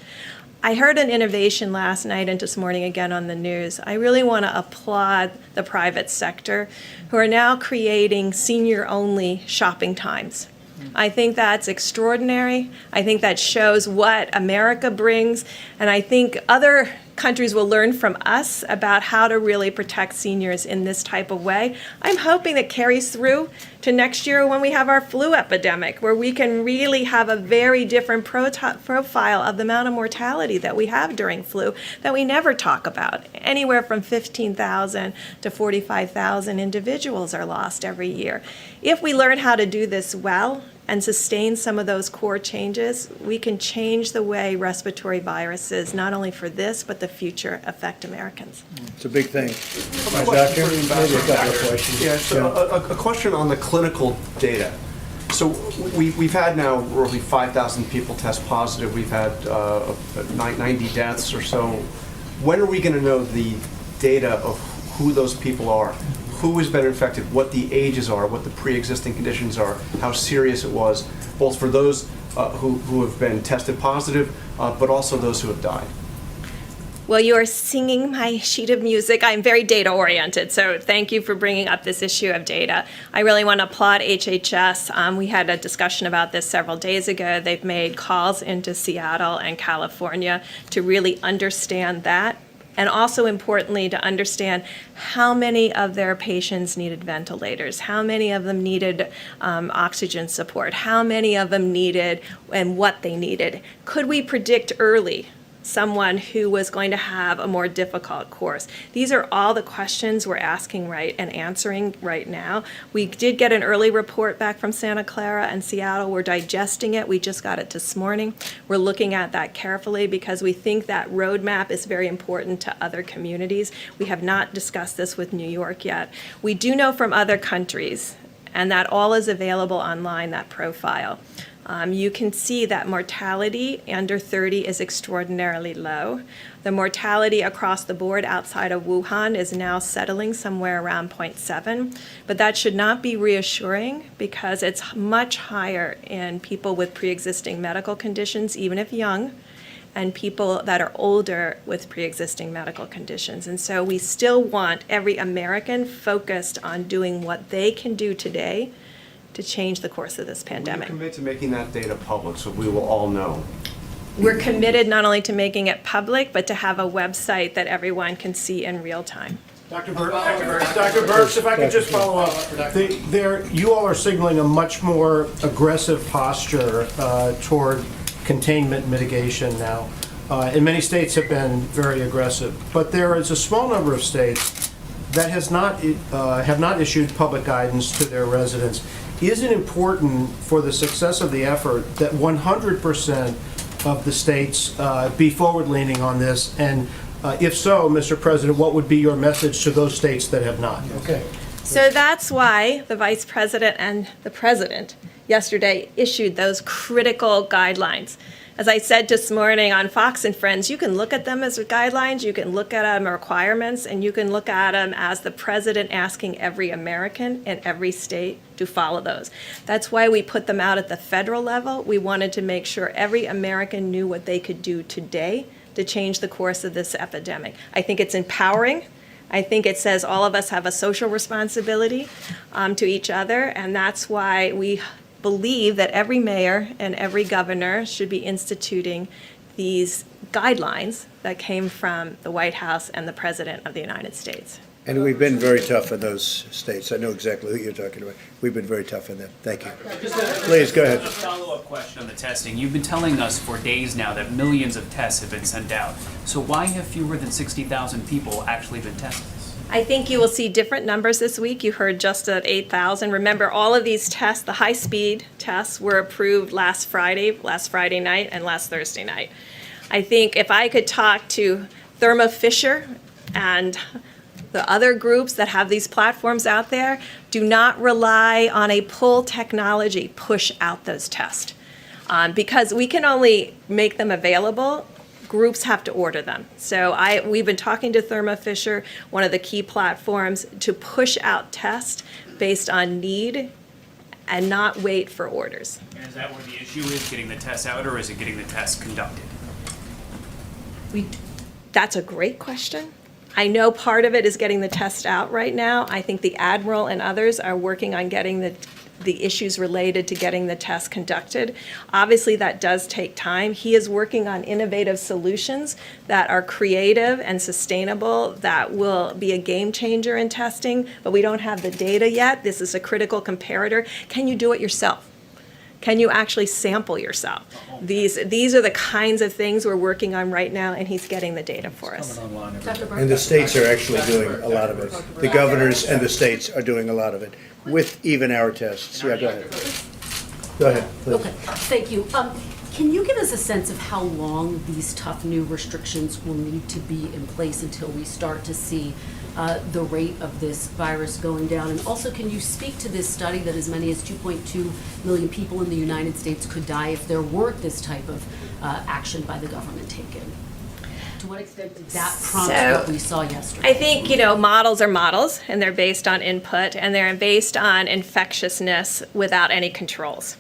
I heard an innovation last night and this morning again on the news. I really want to applaud the private sector who are now creating senior-only shopping times. I think that's extraordinary. I think that shows what America brings, and I think other countries will learn from us about how to really protect seniors in this type of way. I'm hoping that carries through to next year when we have our flu epidemic, where we can really have a very different profile of the amount of mortality that we have during flu that we never talk about. Anywhere from 15,000 to 45,000 individuals are lost every year. If we learn how to do this well and sustain some of those core changes, we can change the way respiratory viruses, not only for this, but the future, affect Americans. It's a big thing. Doctor, Maybe a couple of questions. Yeah, so a question on the clinical data. So we've had now roughly 5,000 people test positive. We've had 90 deaths or so. When are we going to know the data of who those people are? Who has been infected, what the ages are, what the pre-existing conditions are, how serious it was, both for those who have been tested positive, but also those who have died? Well, you are singing my sheet of music. I'm very data-oriented, so thank you for bringing up this issue of data. I really want to applaud HHS. We had a discussion about this several days ago. They've made calls into Seattle and California to really understand that, and also importantly to understand how many of their patients needed ventilators, how many of them needed oxygen support, how many of them needed and what they needed. Could we predict early someone who was going to have a more difficult course? These are all the questions we're asking and answering right now. We did get an early report back from Santa Clara and Seattle. We're digesting it. We just got it this morning. We're looking at that carefully because we think that roadmap is very important to other communities. We have not discussed this with New York yet. We do know from other countries, and that all is available online, that profile. You can see that mortality under 30 is extraordinarily low. The mortality across the board outside of Wuhan is now settling somewhere around 0.7, but that should not be reassuring because it's much higher in people with pre-existing medical conditions, even if young, and people that are older with pre-existing medical conditions. And so we still want every American focused on doing what they can do today to change the course of this pandemic. Will you commit to making that data public so we will all know? We're committed not only to making it public, but to have a website that everyone can see in real time. Dr. Birx, if I could just follow up. You all are signaling a much more aggressive posture toward containment mitigation now. And many states have been very aggressive. But there is a small number of states that have not issued public guidance to their residents. Is it important for the success of the effort that 100% of the states be forward-leaning on this? And if so, Mr. President, what would be your message to those states that have not? Okay. So that's why the Vice President and the President yesterday issued those critical guidelines. As I said this morning on Fox and Friends, you can look at them as guidelines, you can look at them as requirements, and you can look at them as the president asking every American in every state to follow those. That's why we put them out at the federal level. We wanted to make sure every American knew what they could do today to change the course of this epidemic. I think it's empowering. I think it says all of us have a social responsibility to each other, and that's why we believe that every mayor and every governor should be instituting these guidelines that came from the White House and the President of the United States. And we've been very tough in those states. I know exactly who you're talking about. We've been very tough in that. Thank you. Please, go ahead. A follow-up question on the testing. You've been telling us for days now that millions of tests have been sent out. So why have fewer than 60,000 people actually been tested? I think you will see different numbers this week. You heard just at 8,000. Remember, all of these tests, the high-speed tests, were approved last Friday night, and last Thursday night. I think if I could talk to Thermo Fisher and the other groups that have these platforms out there, do not rely on a pull technology, push out those tests. Because we can only make them available, groups have to order them. So we've been talking to Thermo Fisher, one of the key platforms, to push out tests based on need and not wait for orders. And is that where the issue is, getting the tests out, or is it getting the tests conducted? That's a great question. I know part of it is getting the test out right now. I think the Admiral and others are working on getting the issues related to getting the test conducted. Obviously, that does take time. He is working on innovative solutions that are creative and sustainable, that will be a game changer in testing, but we don't have the data yet. This is a critical comparator. Can you do it yourself? Can you actually sample yourself? These are the kinds of things we're working on right now, and he's getting the data for us. And the states are actually doing a lot of it. The governors and the states are doing a lot of it, with even our tests. Yeah, go ahead. Go ahead, please. Okay, thank you. Can you give us a sense of how long these tough new restrictions will need to be in place until we start to see the rate of this virus going down? And also, can you speak to this study that as many as 2.2 million people in the United States could die if there weren't this type of action by the government taken? To what extent did that prompt what we saw yesterday? I think, models are models, and they're based on input, and they're based on infectiousness without any controls.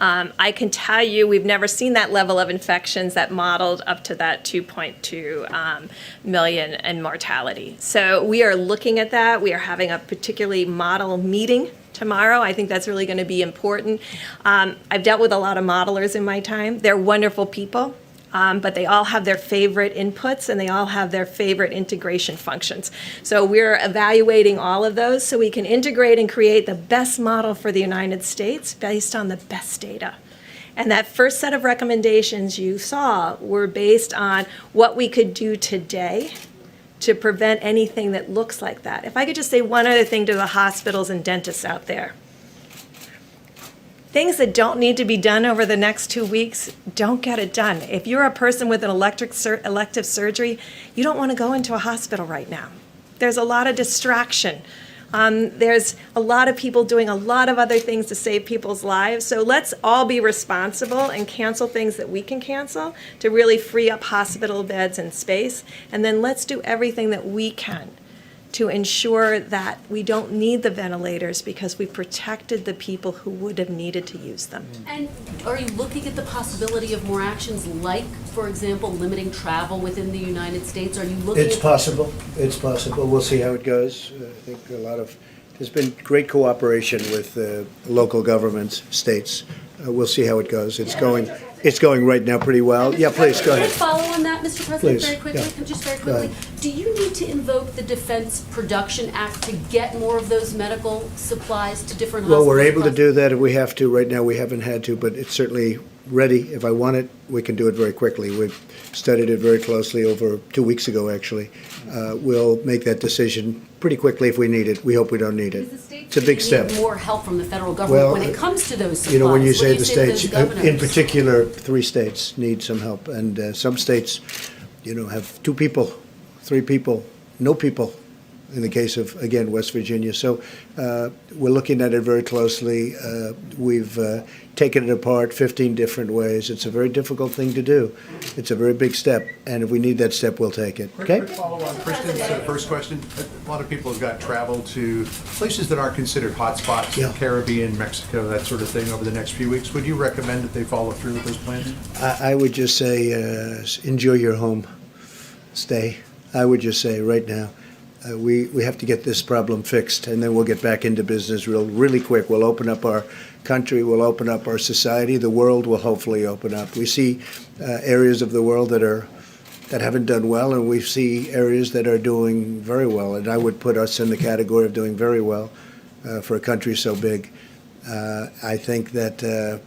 I can tell you we've never seen that level of infections that modeled up to that 2.2 million in mortality. So we are looking at that. We are having a particularly model meeting tomorrow. I think that's really going to be important. I've dealt with a lot of modelers in my time. They're wonderful people. But they all have their favorite inputs and they all have their favorite integration functions. So we're evaluating all of those so we can integrate and create the best model for the United States based on the best data. And that first set of recommendations you saw were based on what we could do today to prevent anything that looks like that. If I could just say one other thing to the hospitals and dentists out there. Things that don't need to be done over the next 2 weeks, don't get it done. If you're a person with an elective surgery, you don't want to go into a hospital right now. There's a lot of distraction. There's a lot of people doing a lot of other things to save people's lives. So let's all be responsible and cancel things that we can cancel to really free up hospital beds and space. And then let's do everything that we can to ensure that we don't need the ventilators because we protected the people who would have needed to use them. And are you looking at the possibility of more actions like, for example, limiting travel within the United States? Are you looking It's possible. It's possible. We'll see how it goes. I think there's been great cooperation with local governments, states. We'll see how it goes. It's going right now pretty well. Yeah, please, go ahead. Can I follow on that, Mr. President, Please, very quickly? yeah. Just very quickly. Do you need to invoke the Defense Production Act to get more of those medical supplies to different hospitals? Well, we're able to do that if we have to. Right now, we haven't had to, but it's certainly ready. If I want it, we can do it very quickly. We've studied it very closely over 2 weeks ago, actually. We'll make that decision pretty quickly if we need it. We hope we don't need it. It's a big step. Need more help from the federal government when it comes to those supplies. When you What do say the to those states, governors? in particular, 3 states need some help. And some states, have 2 people, 3 people, no people. in the case of, again, West Virginia. So we're looking at it very closely. We've taken it apart 15 different ways. It's a very difficult thing to do. It's a very big step, and if we need that step, we'll take it. Okay? Quick follow on Kristen's first question. A lot of people have got travel to places that aren't considered hotspots, Yeah. Caribbean, Mexico, that sort of thing over the next few weeks. Would you recommend that they follow through with those plans? I would just say enjoy your home stay. I would just say right now, we have to get this problem fixed, and then we'll get back into business really quick. We'll open up our country, we'll open up our society, the world will hopefully open up. We see areas of the world that haven't done well, and we see areas that are doing very well, and I would put us in the category of doing very well for a country so big. I think that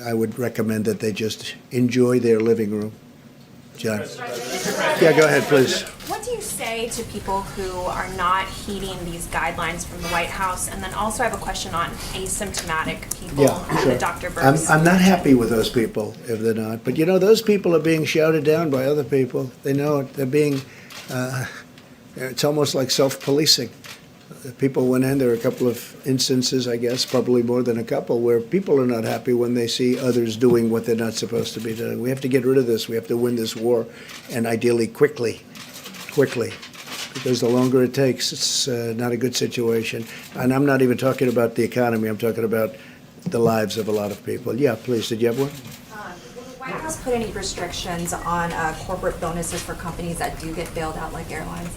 I would recommend that they just enjoy their living room. John? Yeah, go ahead, please. What do you say to people who are not heeding these guidelines from the White House? And then also I have a question on asymptomatic people that Dr. Burks. I'm not happy with those people if they're not. But, you know, those people are being shouted down by other people. They know it. They're being, it's almost like self-policing. People went in, there are a couple of instances, I guess, probably more than a couple, where people are not happy when they see others doing what they're not supposed to be doing. We have to get rid of this. We have to win this war, and ideally quickly, because the longer it takes, it's not a good situation. And I'm not even talking about the economy. I'm talking about the lives of a lot of people. Yeah, please, did you have one? Will the White House put any restrictions on corporate bonuses for companies that do get bailed out like airlines?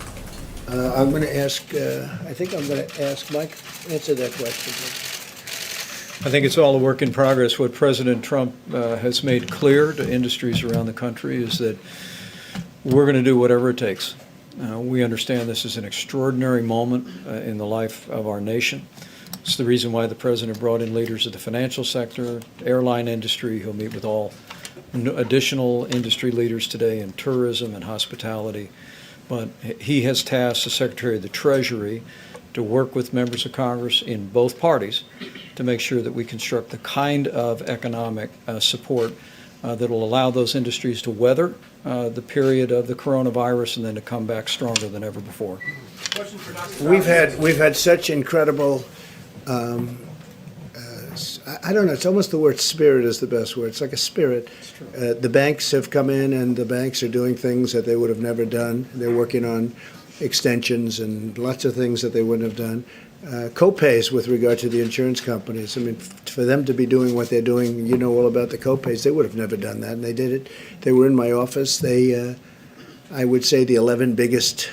I'm going to ask, I think I'm going to ask Mike, answer that question, please. I think it's all a work in progress. What President Trump has made clear to industries around the country is that we're going to do whatever it takes. We understand this is an extraordinary moment in the life of our nation. It's the reason why the President brought in leaders of the financial sector, airline industry. He'll meet with all additional industry leaders today in tourism and hospitality. But he has tasked the Secretary of the Treasury to work with members of Congress in both parties to make sure that we construct the kind of economic support that will allow those industries to weather the period of the coronavirus and then to come back stronger than ever before. We've had such incredible, I don't know, it's almost the word spirit is the best word. It's like a spirit. The banks have come in, and the banks are doing things that they would have never done. They're working on extensions and lots of things that they wouldn't have done. Co-pays with regard to the insurance companies. I mean, for them to be doing what they're doing, you know all about the co-pays. They would have never done that, and they did it. They were in my office. They, I would say, the 11 biggest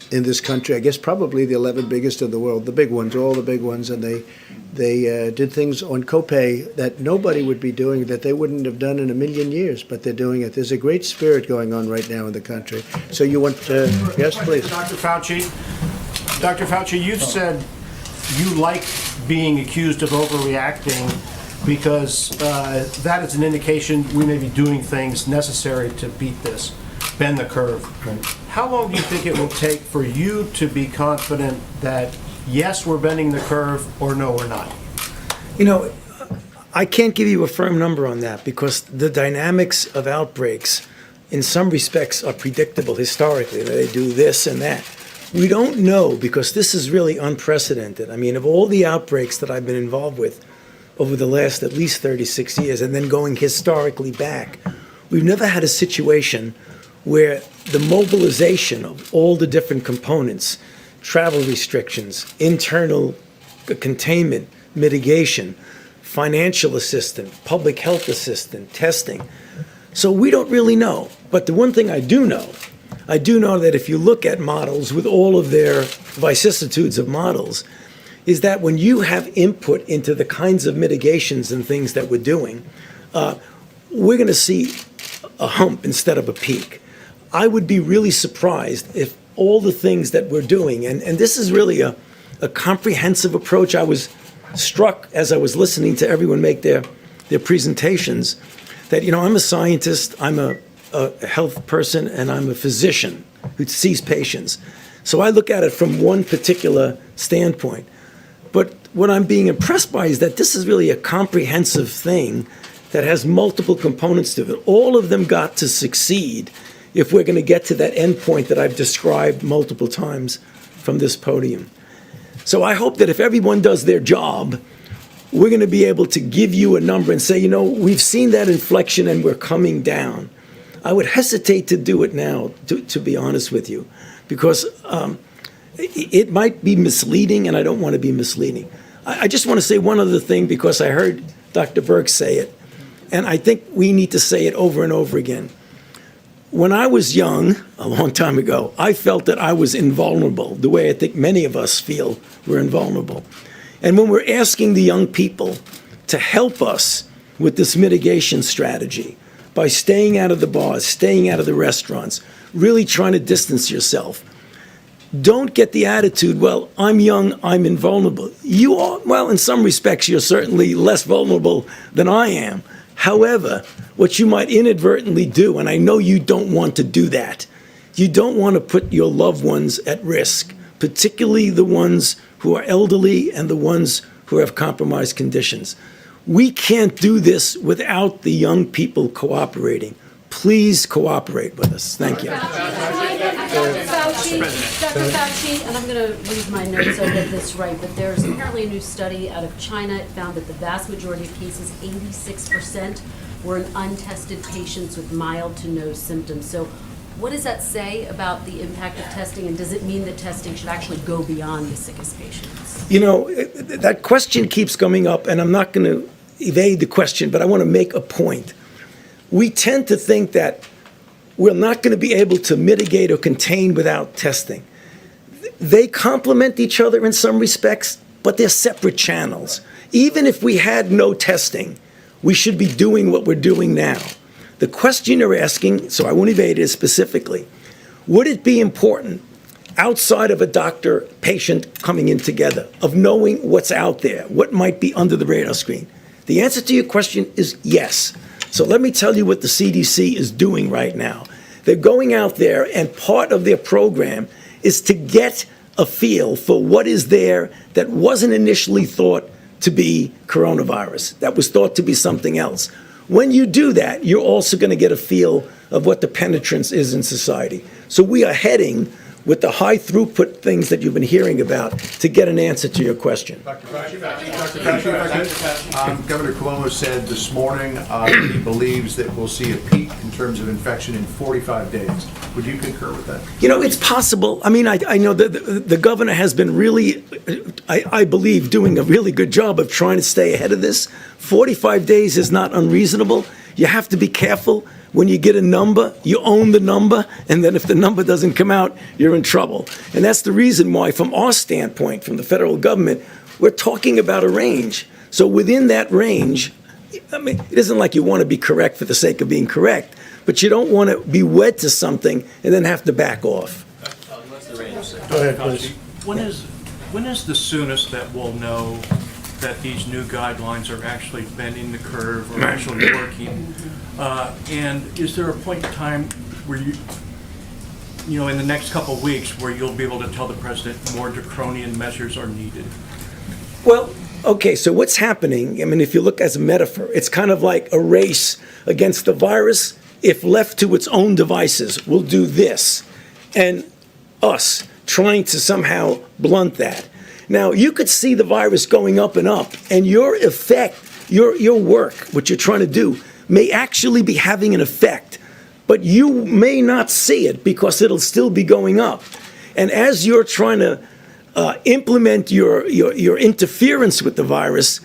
in this country. I guess probably the 11 biggest in the world, the big ones, all the big ones, and they did things on copay that nobody would be doing, that they wouldn't have done in a million years, but they're doing it. There's a great spirit going on right now in the country. So you want to, yes, please. Dr. Fauci, you've said you like being accused of overreacting because that is an indication we may be doing things necessary to beat this, bend the curve. How long do you think it will take for you to be confident that yes, we're bending the curve, or no, we're not? You know, I can't give you a firm number on that because the dynamics of outbreaks in some respects are predictable historically. They do this and that. We don't know because this is really unprecedented. I mean, of all the outbreaks that I've been involved with over the last at least 36 years and then going historically back, we've never had a situation where the mobilization of all the different components, travel restrictions, internal containment, mitigation, financial assistance, public health assistance, testing. So we don't really know. But the one thing I do know that if you look at models with all of their vicissitudes of models, is that when you have input into the kinds of mitigations and things that we're doing, we're going to see a hump instead of a peak. I would be really surprised if all the things that we're doing, and this is really a comprehensive approach. I was struck as I was listening to everyone make their presentations that, you know, I'm a scientist, I'm a health person, and I'm a physician who sees patients. So I look at it from one particular standpoint. But what I'm being impressed by is that this is really a comprehensive thing that has multiple components to it. All of them got to succeed if we're going to get to that end point that I've described multiple times from this podium. So I hope that if everyone does their job, we're going to be able to give you a number and say, we've seen that inflection and we're coming down. I would hesitate to do it now, to be honest with you, because it might be misleading, and I don't want to be misleading. I just want to say one other thing, because I heard Dr. Burke say it, and I think we need to say it over and over again. When I was young, a long time ago, I felt that I was invulnerable, the way I think many of us feel we're invulnerable. And when we're asking the young people to help us with this mitigation strategy, by staying out of the bars, staying out of the restaurants, really trying to distance yourself, don't get the attitude, well, I'm young, I'm invulnerable. You are, well, in some respects, you're certainly less vulnerable than I am. However, what you might inadvertently do, and I know you don't want to do that, you don't want to put your loved ones at risk, particularly the ones who are elderly and the ones who have compromised conditions. We can't do this without the young people cooperating. Please cooperate with us. Thank you. Dr. Fauci, and I'm going to read my notes so I get this right, but there's apparently a new study out of China. It found that the vast majority of cases, 86%, were in untested patients with mild to no symptoms. So what does that say about the impact of testing, and does it mean that testing should actually go beyond the sickest patients? That question keeps coming up, and I'm not going to evade the question, but I want to make a point. We tend to think that we're not going to be able to mitigate or contain without testing. They complement each other in some respects, but they're separate channels. Even if we had no testing, we should be doing what we're doing now. The question you're asking, so I won't evade it specifically, would it be important outside of a doctor-patient coming in together, of knowing what's out there, what might be under the radar screen? The answer to your question is yes. So let me tell you what the CDC is doing right now. They're going out there, and part of their program is to get a feel for what is there that wasn't initially thought to be coronavirus, that was thought to be something else. When you do that, you're also going to get a feel of what the penetrance is in society. So we are heading with the high throughput things that you've been hearing about to get an answer to your question. Dr. Fauci, Governor Cuomo said this morning that he believes that we'll see a peak in terms of infection in 45 days. Would you concur with that? It's possible. I mean, I know that the governor has been really, I believe, doing a really good job of trying to stay ahead of this. 45 days is not unreasonable. You have to be careful. When you get a number, you own the number, and then if the number doesn't come out, you're in trouble. And that's the reason why, from our standpoint, from the federal government, we're talking about a range. So within that range, I mean, it isn't like you want to be correct for the sake of being correct, but you don't want to be wed to something and then have to back off. Go ahead, please. When is the soonest that we'll know that these new guidelines are actually bending the curve or actually working? And is there a point in time where in the next couple of weeks, where you'll be able to tell the president more draconian measures are needed? Well, okay, so what's happening, I mean, if you look as a metaphor, it's kind of like a race against the virus. If left to its own devices, will do this, and us trying to somehow blunt that. Now, you could see the virus going up and up, and your effect, your work, what you're trying to do, may actually be having an effect, but you may not see it because it'll still be going up. And as you're trying to implement your interference with the virus,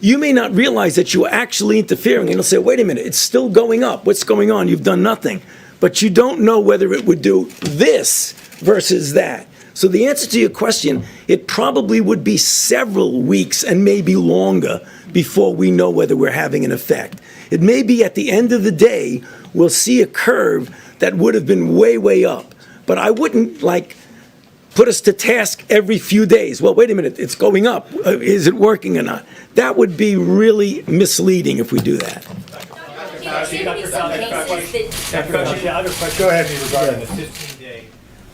you may not realize that you are actually interfering. And you'll say, wait a minute, it's still going up. What's going on? You've done nothing. But you don't know whether it would do this versus that. So the answer to your question, it probably would be several weeks and maybe longer before we know whether we're having an effect. It may be at the end of the day, we'll see a curve that would have been way, way up. But I wouldn't put us to task every few days. Well, wait a minute, it's going up. Is it working or not? That would be really misleading if we do that. Go ahead, regarding the 15-day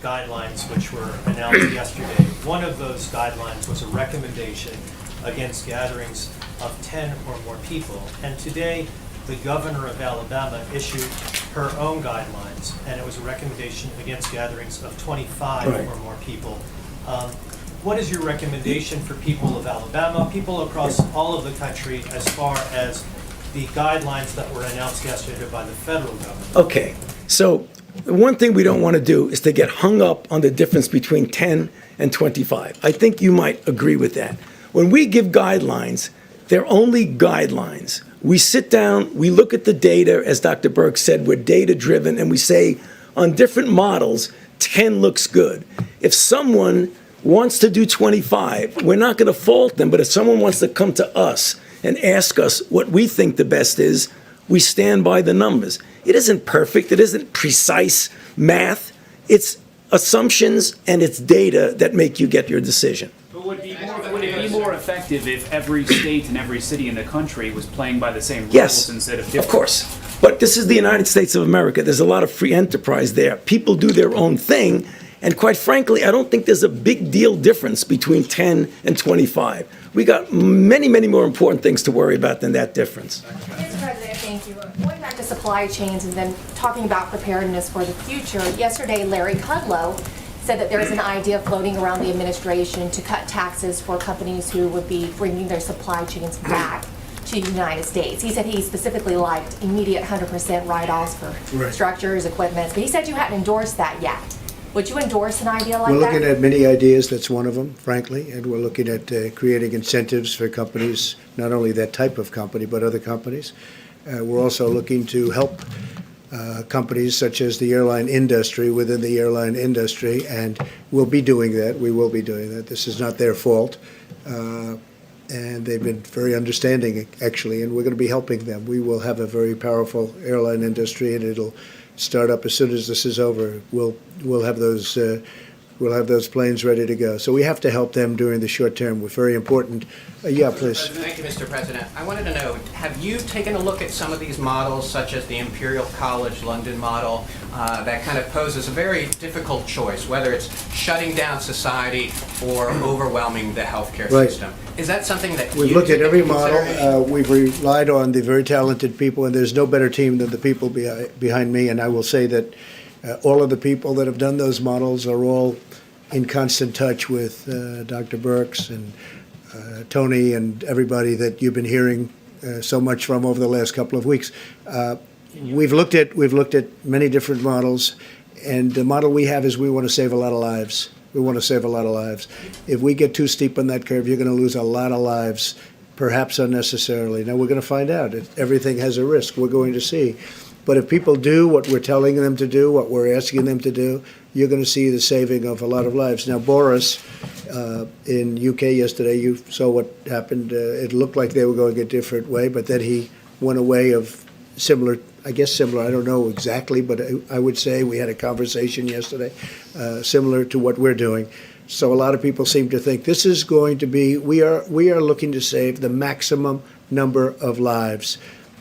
guidelines which were announced yesterday. One of those guidelines was a recommendation against gatherings of 10 or more people. And today, the governor of Alabama issued her own guidelines, and it was a recommendation against gatherings of 25 or more people. What is your recommendation for people of Alabama, people across all of the country, as far as the guidelines that were announced yesterday by the federal government? Okay, so the one thing we don't want to do is to get hung up on the difference between 10 and 25. I think you might agree with that. When we give guidelines, they're only guidelines. We sit down, we look at the data, as Dr. Burke said, we're data-driven, and we say on different models, 10 looks good. If someone wants to do 25, we're not going to fault them, but if someone wants to come to us and ask us what we think the best is, we stand by the numbers. It isn't perfect, it isn't precise math, it's assumptions and it's data that make you get your decision. But would it be more effective if every state and every city in the country was playing by the same rules Yes, instead of different? of course. But this is the United States of America. There's a lot of free enterprise there. People do their own thing. And quite frankly, I don't think there's a big deal difference between 10 and 25. We got many, many more important things to worry about than that difference. Mr. President, thank you. Going back to supply chains and then talking about preparedness for the future, yesterday Larry Kudlow said that there is an idea floating around the administration to cut taxes for companies who would be bringing their supply chains back to the United States. He said he specifically liked immediate 100% write-offs for structures, equipment, but he said you hadn't endorsed that yet. Would you endorse an idea like that? We're looking at many ideas, that's one of them, frankly, and we're looking at creating incentives for companies, not only that type of company, but other companies. We're also looking to help companies such as the airline industry within the airline industry, and we'll be doing that. We will be doing that. This is not their fault, and they've been very understanding, actually, and we're going to be helping them. We will have a very powerful airline industry, and it'll start up as soon as this is over. We'll have those planes ready to go. So we have to help them during the short term. We're very important. Yeah, please. Thank you, Mr. President. I wanted to know, have you taken a look at some of these models, such as the Imperial College London model, that kind of poses a very difficult choice, whether it's shutting down society or overwhelming the healthcare system? Is that something that We've looked at every model. We've relied on the very talented people, and there's no better team than the people behind me. And I will say that all of the people that have done those models are all in constant touch with Dr. Birx and Tony and everybody that you've been hearing so much from over the last couple of weeks. We've looked at many different models, and the model we have is we want to save a lot of lives. We want to save a lot of lives. If we get too steep on that curve, you're going to lose a lot of lives, perhaps unnecessarily. Now, we're going to find out. Everything has a risk. We're going to see. But if people do what we're telling them to do, what we're asking them to do, you're going to see the saving of a lot of lives. Now, Boris, in UK yesterday, you saw what happened. It looked like they were going a different way, but then he went away of similar, I don't know exactly, but I would say we had a conversation yesterday similar to what we're doing. So a lot of people seem to think this is going to be, we are looking to save the maximum number of lives.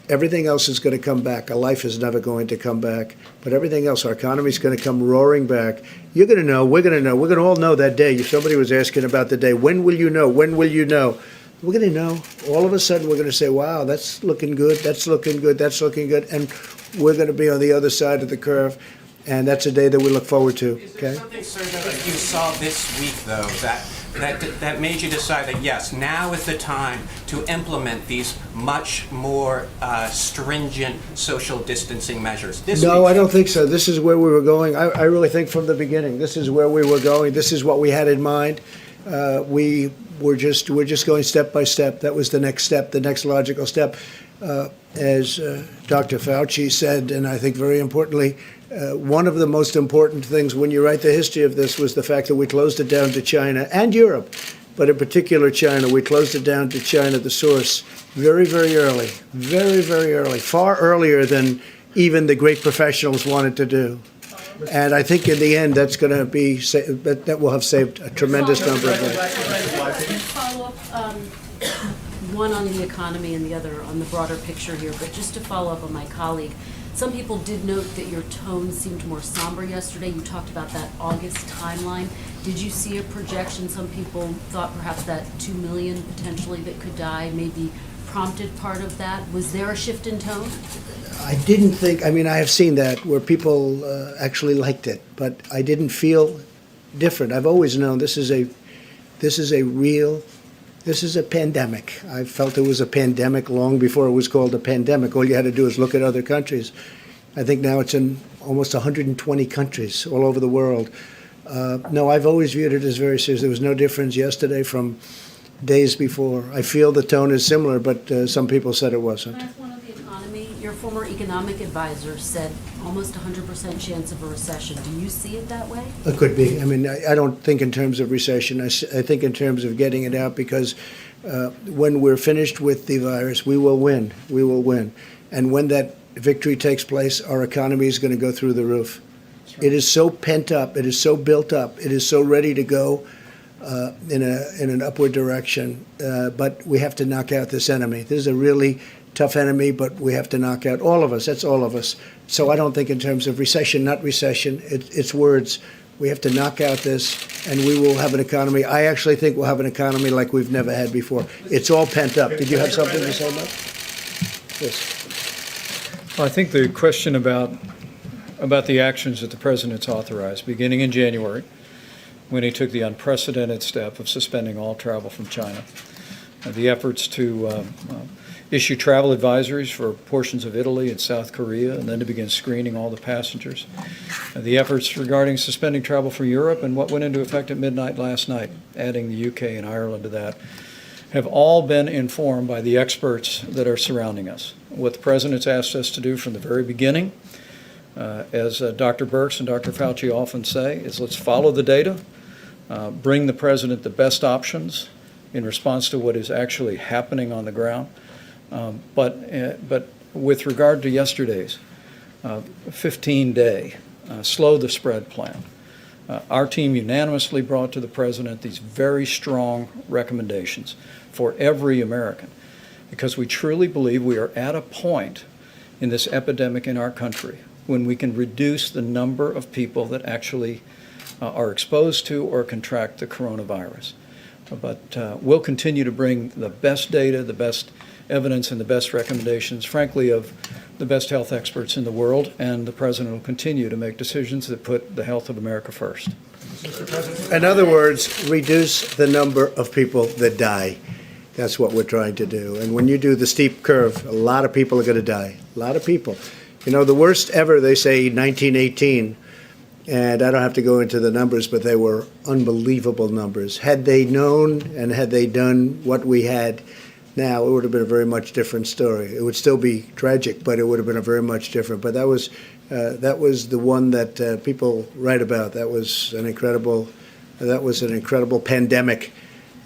Everything else is going to come back. A life is never going to come back, but everything else, our economy is going to come roaring back. You're going to know, we're going to know, we're going to all know that day. If somebody was asking about the day, when will you know? When will you know? We're going to know. All of a sudden, we're going to say, wow, that's looking good, that's looking good, that's looking good, and we're going to be on the other side of the curve, and that's a day that we look forward to. Okay? Is there something, sir, that you saw this week, though, that made you decide that, yes, now is the time to implement these much more stringent social distancing measures? No, I don't think so. This is where we were going. I really think from the beginning, this is where we were going. This is what we had in mind. We're just going step by step. That was the next step, the next logical step. As Dr. Fauci said, and I think very importantly, one of the most important things when you write the history of this was the fact that we closed it down to China and Europe, but in particular China. We closed it down to China, the source, very, very early, very, very early, far earlier than even the great professionals wanted to do. And I think in the end, that's going to be, that will have saved a tremendous number of lives. Follow-up, one on the economy and the other on the broader picture here, but just to follow up on my colleague, some people did note that your tone seemed more somber yesterday. You talked about that August timeline. Did you see a projection? Some people thought perhaps that 2 million potentially that could die maybe prompted part of that. Was there a shift in tone? I didn't think, I mean, I have seen that where people actually liked it, but I didn't feel different. I've always known this is a pandemic. I felt it was a pandemic long before it was called a pandemic. All you had to do is look at other countries. I think now it's in almost 120 countries all over the world. No, I've always viewed it as very serious. There was no difference yesterday from days before. I feel the tone is similar, but some people said it wasn't. Can I ask one on the economy? Your former economic advisor said almost 100% chance of a recession. Do you see it that way? It could be. I mean, I don't think in terms of recession. I think in terms of getting it out, because when we're finished with the virus, we will win. We will win. And when that victory takes place, our economy is going to go through the roof. It is so pent up. It is so built up. It is so ready to go in an upward direction. But we have to knock out this enemy. This is a really tough enemy, but we have to knock out all of us. That's all of us. So I don't think in terms of recession, not recession. It's words. We have to knock out this, and we will have an economy. I actually think we'll have an economy like we've never had before. It's all pent up. Did you have something to say, Mike? Yes. Well, I think the question about the actions that the President's authorized, beginning in January, when he took the unprecedented step of suspending all travel from China, the efforts to issue travel advisories for portions of Italy and South Korea, and then to begin screening all the passengers, the efforts regarding suspending travel from Europe and what went into effect at midnight last night, adding the UK and Ireland to that, have all been informed by the experts that are surrounding us. What the President's asked us to do from the very beginning, as Dr. Birx and Dr. Fauci often say, is let's follow the data, bring the President the best options in response to what is actually happening on the ground. But with regard to yesterday's 15-day slow the spread plan, our team unanimously brought to the President these very strong recommendations for every American, because we truly believe we are at a point in this epidemic in our country when we can reduce the number of people that actually are exposed to or contract the coronavirus. But we'll continue to bring the best data, the best evidence, and the best recommendations, frankly, of the best health experts in the world, and the President will continue to make decisions that put the health of America first. In other words, reduce the number of people that die. That's what we're trying to do. And when you do the steep curve, a lot of people are going to die. A lot of people. You know, the worst ever, they say, 1918. And I don't have to go into the numbers, but they were unbelievable numbers. Had they known and had they done what we had now, it would have been a very much different story. It would still be tragic, but it would have been a very much different. But that was the one that people write about. That was an incredible pandemic,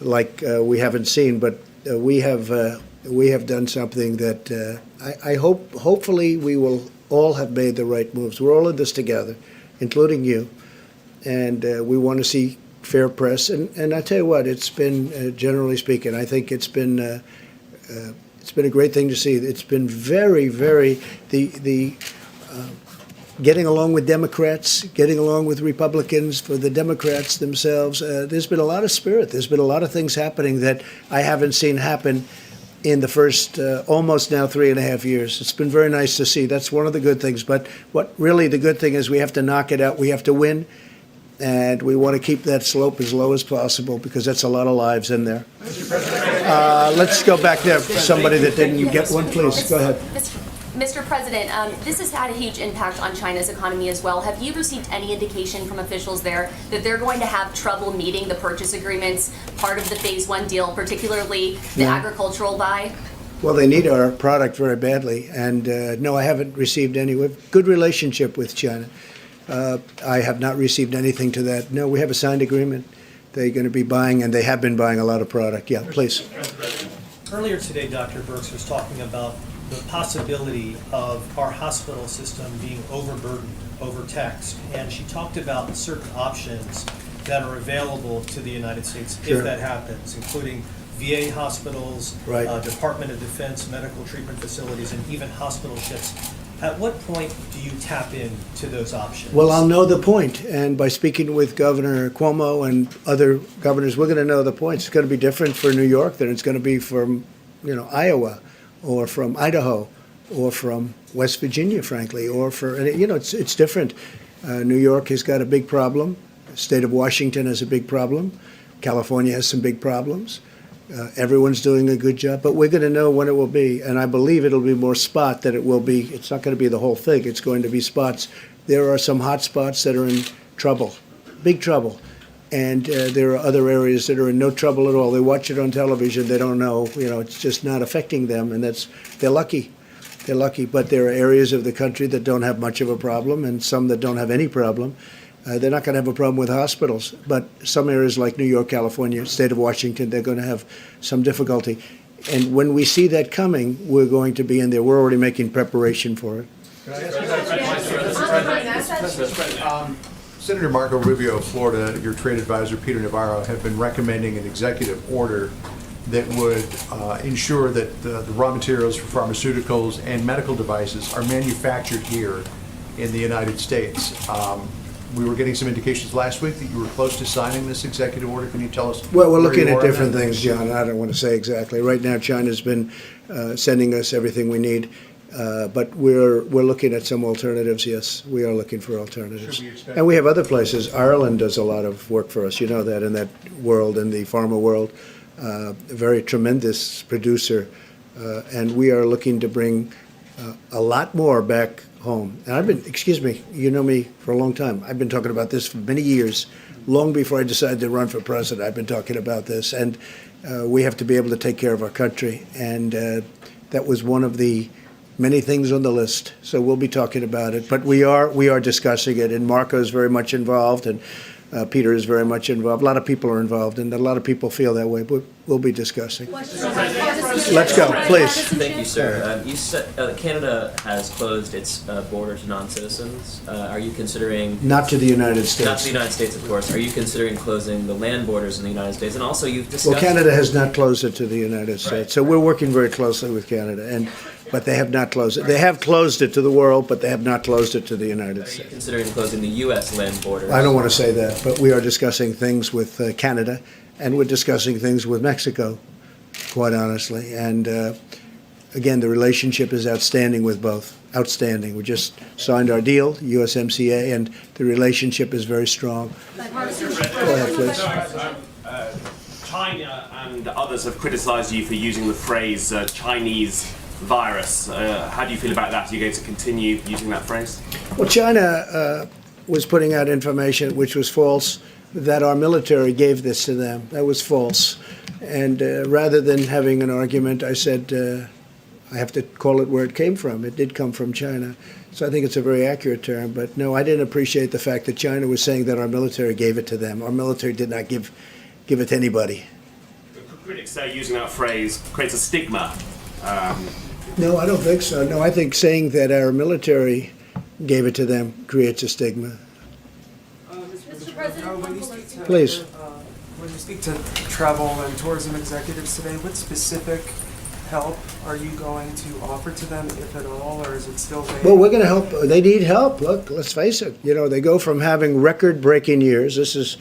like we haven't seen. But we have done something that I hopefully we will all have made the right moves. We're all in this together, including you, and we want to see fair press. And I tell you what, it's been generally speaking, I think it's been a great thing to see. It's been very, very the getting along with Democrats, getting along with Republicans, for the Democrats themselves. There's been a lot of spirit. There's been a lot of things happening that I haven't seen happen in the first almost now 3.5 years. It's been very nice to see. That's one of the good things. But what really the good thing is, we have to knock it out. We have to win. And we want to keep that slope as low as possible, because that's a lot of lives in there. Let's go back there. Somebody that didn't get one, please. Go ahead. Mr. President, this has had a huge impact on China's economy as well. Have you received any indication from officials there that they're going to have trouble meeting the purchase agreements, part of the Phase 1 deal, particularly the agricultural buy? Well, they need our product very badly. And no, I haven't received any. We have good relationship with China. I have not received anything to that. No, we have a signed agreement. They're going to be buying, and they have been buying a lot of product. Yeah, please. Earlier today, Dr. Birx was talking about the possibility of our hospital system being overburdened, overtaxed, and she talked about certain options that are available to the United States if that happens, including VA hospitals, Department of Defense medical treatment facilities, and even hospital ships. At what point do you tap into those options? Well, I'll know the point, and by speaking with Governor Cuomo and other governors, we're going to know the points. It's going to be different for New York than it's going to be from, Iowa, or from Idaho, or from West Virginia, frankly, or for it's different. New York has got a big problem, State of Washington has a big problem. California has some big problems. Everyone's doing a good job, but we're going to know when it will be, and I believe it'll be more spot than it will be. It's not going to be the whole thing. It's going to be spots. There are some hot spots that are in trouble, big trouble, and there are other areas that are in no trouble at all. They watch it on television. They don't know. It's just not affecting them, and they're lucky. They're lucky, but there are areas of the country that don't have much of a problem, and some that don't have any problem. They're not going to have a problem with hospitals, but some areas like New York, California, state of Washington, they're going to have some difficulty. And when we see that coming, we're going to be in there. We're already making preparation for it. Senator Marco Rubio of Florida, your trade advisor, Peter Navarro, have been recommending an executive order that would ensure that the raw materials for pharmaceuticals and medical devices are manufactured here in the United States. We were getting some indications last week that you were close to signing this executive order. Can you tell us? Well, we're looking where you at are on different that? things, John. I don't want to say exactly. Right now, China's been sending us everything we need, but we're looking at some alternatives. Yes, we are looking for alternatives, and we have other places. Ireland does a lot of work for us. You know that in that world, in the pharma world, a very tremendous producer, and we are looking to bring a lot more back home. And excuse me, you know me for a long time. I've been talking about this for many years, long before I decided to run for president. I've been talking about this, and we have to be able to take care of our country. And that was one of the many things on the list. So we'll be talking about it, but we are discussing it, and Marco is very much involved, and Peter is very much involved. A lot of people are involved, and a lot of people feel that way, but we'll be discussing. Let's go, please. Thank you, sir. You said Canada has closed its border to non-citizens. Are you considering... Not to the United States. Not to the United States, of course. Are you considering closing the land borders in the United States? And also, you've discussed... Well, Canada has not closed it to the United States, so we're working very closely with Canada, but they have not closed it. They have closed it to the world, but they have not closed it to the United States. Are you considering closing the U.S. land borders? I don't want to say that, but we are discussing things with Canada, and we're discussing things with Mexico, quite honestly. And again, the relationship is outstanding with both. Outstanding. We just signed our deal, USMCA, and the relationship is very strong. Go ahead, please. China and others have criticized you for using the phrase Chinese virus. How do you feel about that? Are you going to continue using that phrase? Well, China was putting out information which was false, that our military gave this to them. That was false. And rather than having an argument, I said, I have to call it where it came from. It did come from China. So I think it's a very accurate term. But no, I didn't appreciate the fact that China was saying that our military gave it to them. Our military did not give it to anybody. Critics say using that phrase creates a stigma. No, I don't think so. No, I think saying that our military gave it to them creates a stigma. Mr. President, Please. When you speak to travel and tourism executives today, what specific help are you going to offer to them, if at all, or is it still vague? Well, we're going to help. They need help. Look, let's face it. They go from having record-breaking years. This is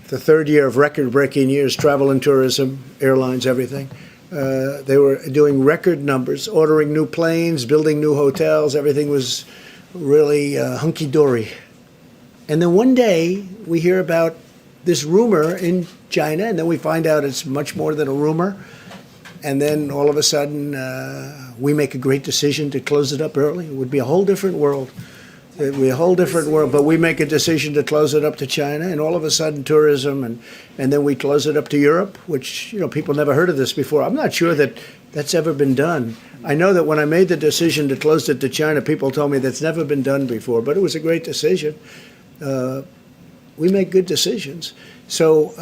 the third year of record-breaking years, travel and tourism, airlines, everything. They were doing record numbers, ordering new planes, building new hotels. Everything was really hunky-dory. And then one day we hear about this rumor in China, and then we find out it's much more than a rumor. And then all of a sudden we make a great decision to close it up early. It would be a whole different world. It would be a whole different world. But we make a decision to close it up to China, and all of a sudden tourism, and then we close it up to Europe, which, people never heard of this before. I'm not sure that that's ever been done. I know that when I made the decision to close it to China, people told me that's never been done before, but it was a great decision. We make good decisions. So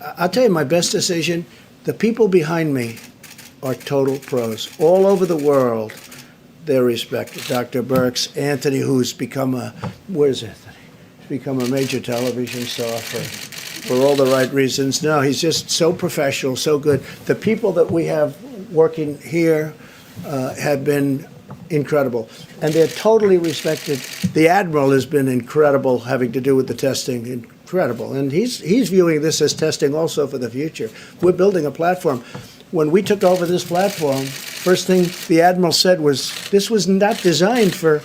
I'll tell you my best decision. The people behind me are total pros. All over the world, they're respected. Dr. Birx, Anthony, who's become where's Anthony? He's become a major television star for all the right reasons. No, he's just so professional, so good. The people that we have working here have been incredible, and they're totally respected. The Admiral has been incredible, having to do with the testing, incredible, and he's viewing this as testing also for the future. We're building a platform. When we took over this platform, first thing the Admiral said was, this was not designed for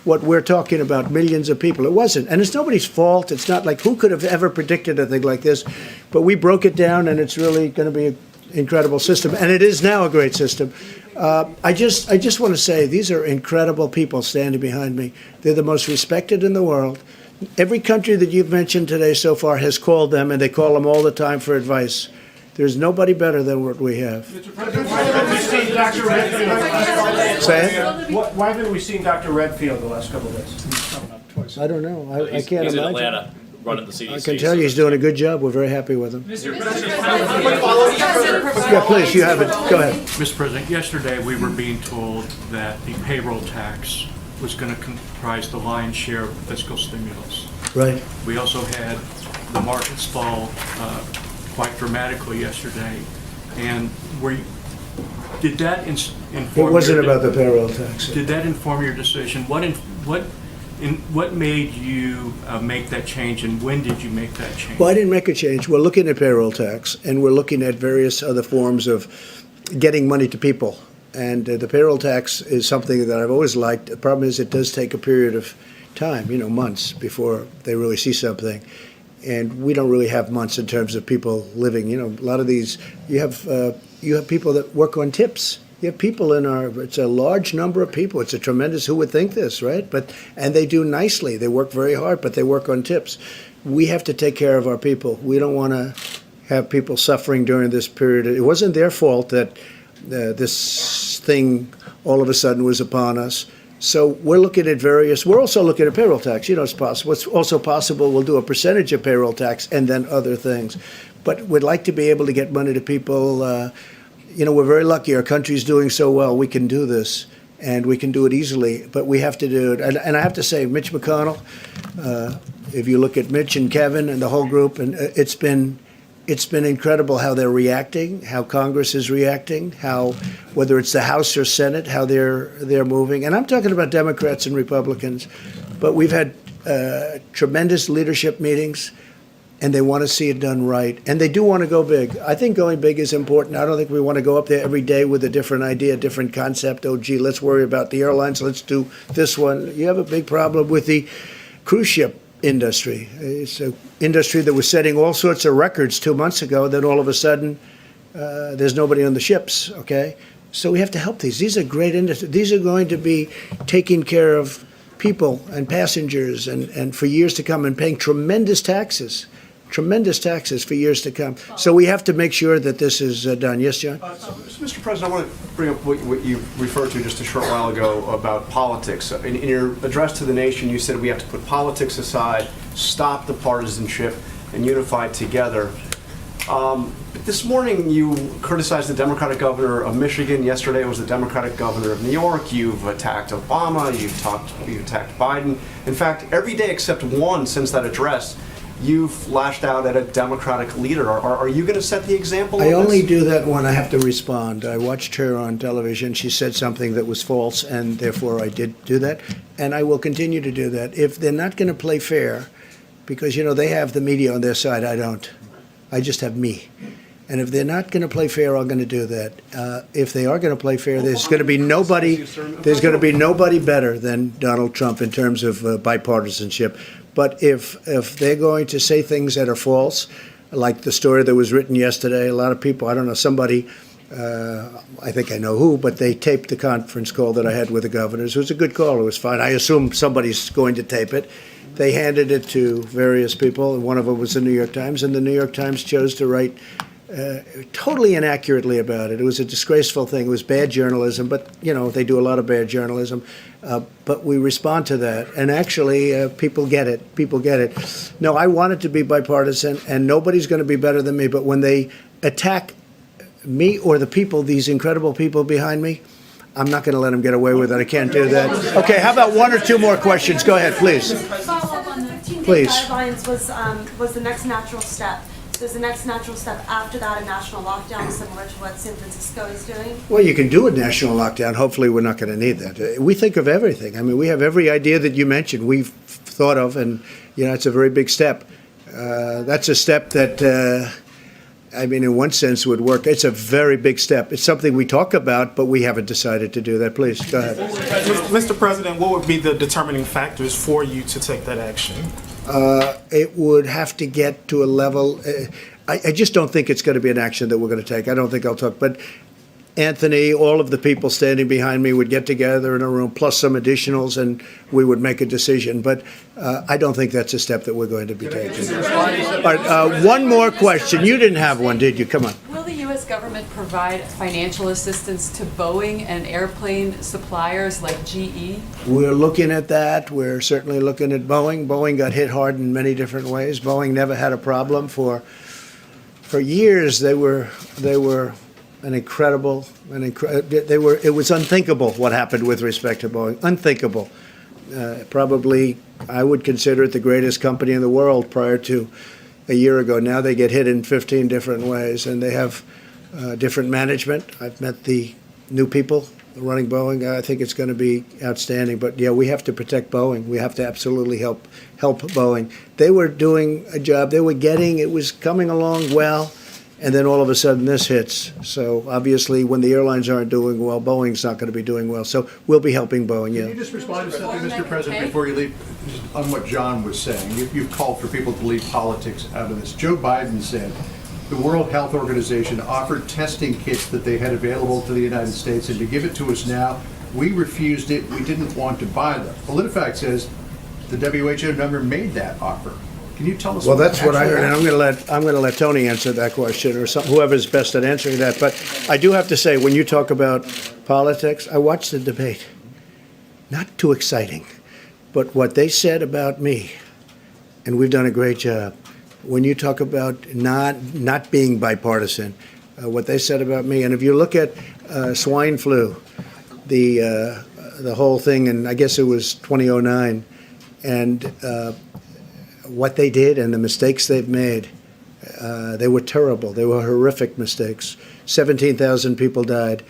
what we're talking about, millions of people. It wasn't. And it's nobody's fault. It's not like who could have ever predicted a thing like this. But we broke it down, and it's really going to be an incredible system. And it is now a great system. I just want to say these are incredible people standing behind me. They're the most respected in the world. Every country that you've mentioned today so far has called them, and they call them all the time for advice. There's nobody better than what we have. Why haven't we seen Dr. Redfield? Say it? Why haven't we seen Dr. Redfield the last couple of days? I don't know. I can't He's in imagine. Atlanta running the CDC. I can tell you he's doing a good job. We're very happy with him. Mr. President, Yeah, please, you have it. Go ahead. Mr. President, yesterday we were being told that the payroll tax was going to comprise the lion's share of fiscal stimulus. Right. We also had the markets fall quite dramatically yesterday. And did that inform? It wasn't your about the payroll tax. Did that inform your decision? What made you make that change, and when did you make that change? Well, I didn't make a change. We're looking at payroll tax, and we're looking at various other forms of getting money to people. And the payroll tax is something that I've always liked. The problem is it does take a period of time, months, before they really see something. And we don't really have months in terms of people living. A lot of these, you have people that work on tips. You have people it's a large number of people. It's a tremendous, who would think this, right? And they do nicely. They work very hard, but they work on tips. We have to take care of our people. We don't want to have people suffering during this period. It wasn't their fault that this thing all of a sudden was upon us. So we're looking at we're also looking at payroll tax. It's possible. It's also possible we'll do a percentage of payroll tax and then other things. But we'd like to be able to get money to people. We're very lucky. Our country's doing so well. We can do this, and we can do it easily, but we have to do it. And I have to say, Mitch McConnell, if you look at Mitch and Kevin and the whole group, and it's been incredible how they're reacting, how Congress is reacting, how, whether it's the House or Senate, how they're moving. And I'm talking about Democrats and Republicans, but we've had tremendous leadership meetings, and they want to see it done right. And they do want to go big. I think going big is important. I don't think we want to go up there every day with a different idea, a different concept. Oh, gee, let's worry about the airlines. Let's do this one. You have a big problem with the cruise ship industry. It's an industry that was setting all sorts of records 2 months ago. Then all of a sudden, there's nobody on the ships, okay? So we have to help these. These are great industries. These are going to be taking care of people and passengers and for years to come, and paying tremendous taxes for years to come. So we have to make sure that this is done. Yes, John? Mr. President, I want to bring up what you referred to just a short while ago about politics. In your address to the nation, you said we have to put politics aside, stop the partisanship, and unify together. But this morning, you criticized the Democratic governor of Michigan. Yesterday, it was the Democratic governor of New York. You've attacked Obama. You've attacked Biden. In fact, every day except one since that address, you've lashed out at a Democratic leader. Are you going to set the example? I only do that when I have to respond. I watched her on television. She said something that was false, and therefore I did do that. And I will continue to do that. If they're not going to play fair, because, they have the media on their side, I don't. I just have me. And if they're not going to play fair, I'm going to do that. If they are going to play fair, there's going to be nobody better than Donald Trump in terms of bipartisanship. But if they're going to say things that are false, like the story that was written yesterday, a lot of people, I don't know, somebody, I think I know who, but they taped the conference call that I had with the governors. It was a good call. It was fine. I assume somebody's going to tape it. They handed it to various people, and one of them was the New York Times, and the New York Times chose to write totally inaccurately about it. It was a disgraceful thing. It was bad journalism, but, they do a lot of bad journalism. But we respond to that. And actually, people get it. People get it. No, I want it to be bipartisan, and nobody's going to be better than me. But when they attack me or the people, these incredible people behind me, I'm not going to let them get away with it. I can't do that. Okay, how about one or two more questions? Go ahead, please. Follow-up on the 15-day Please. guidelines was the next natural step. So is the next natural step after that a national lockdown similar to what San Francisco is doing? Well, you can do a national lockdown. Hopefully, we're not going to need that. We think of everything. I mean, we have every idea that you mentioned we've thought of, and, it's a very big step. That's a step that I mean, in one sense, would work. It's a very big step. It's something we talk about, but we haven't decided to do that. Please, go ahead. Mr. President, what would be the determining factors for you to take that action? It would have to get to a level. I just don't think it's going to be an action that we're going to take. I don't think I'll talk. But Anthony, all of the people standing behind me would get together in a room, plus some additionals, and we would make a decision. But I don't think that's a step that we're going to be taking. All right, one more question. You didn't have one, did you? Come on. Will the U.S. government provide financial assistance to Boeing and airplane suppliers like GE? We're looking at that. We're certainly looking at Boeing. Boeing got hit hard in many different ways. Boeing never had a problem for years. They were it was unthinkable what happened with respect to Boeing. Unthinkable. Probably, I would consider it the greatest company in the world prior to a year ago. Now they get hit in 15 different ways, and they have different management. I've met the new people running Boeing. I think it's going to be outstanding. But yeah, we have to protect Boeing. We have to absolutely help Boeing. They were doing a job. It was coming along well. And then all of a sudden this hits. So obviously when the airlines aren't doing well, Boeing's not going to be doing well. So we'll be helping Boeing, yeah. Can you just respond to something, Mr. President, before you leave, just on what John was saying? You've called for people to leave politics out of this. Joe Biden said the World Health Organization offered testing kits that they had available to the United States, and to give it to us now, we refused it. We didn't want to buy them. PolitiFact says the WHO never made that offer. Can you tell us? Well, that's what I heard, and I'm going to let Tony answer that question, or whoever's best at answering that. But I do have to say, when you talk about politics, I watched the debate. Not too exciting, but what they said about me, and we've done a great job. When you talk about not being bipartisan, what they said about me, and if you look at swine flu, the whole thing, and I guess it was 2009, and what they did and the mistakes they've made, they were terrible. They were horrific mistakes. 17,000 people died.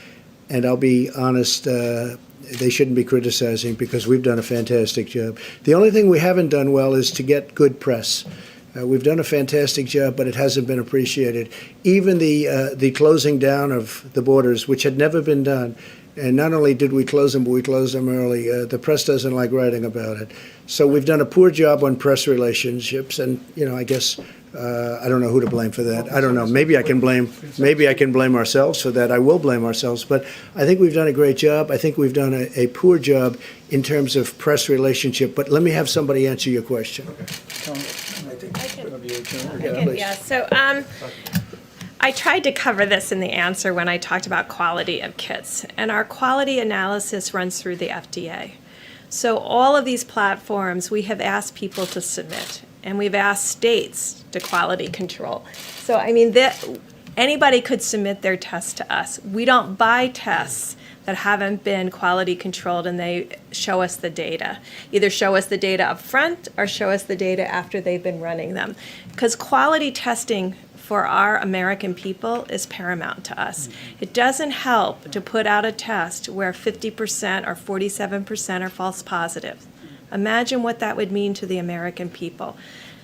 And I'll be honest, they shouldn't be criticizing because we've done a fantastic job. The only thing we haven't done well is to get good press. We've done a fantastic job, but it hasn't been appreciated. Even the closing down of the borders, which had never been done, and not only did we close them, but we closed them early. The press doesn't like writing about it. So we've done a poor job on press relationships, and I guess I don't know who to blame for that. I don't know. Maybe I can blame ourselves for that. I will blame ourselves, but I think we've done a great job. I think we've done a poor job in terms of press relationship. But let me have somebody answer your question. Yeah. So I tried to cover this in the answer when I talked about quality of kits, and our quality analysis runs through the FDA. So all of these platforms, we have asked people to submit, and we've asked states to quality control. So, I mean, anybody could submit their test to us. We don't buy tests that haven't been quality controlled, and they show us the data. Either show us the data up front or show us the data after they've been running them. Because quality testing for our American people is paramount to us. It doesn't help to put out a test where 50% or 47% are false positives. Imagine what that would mean to the American people.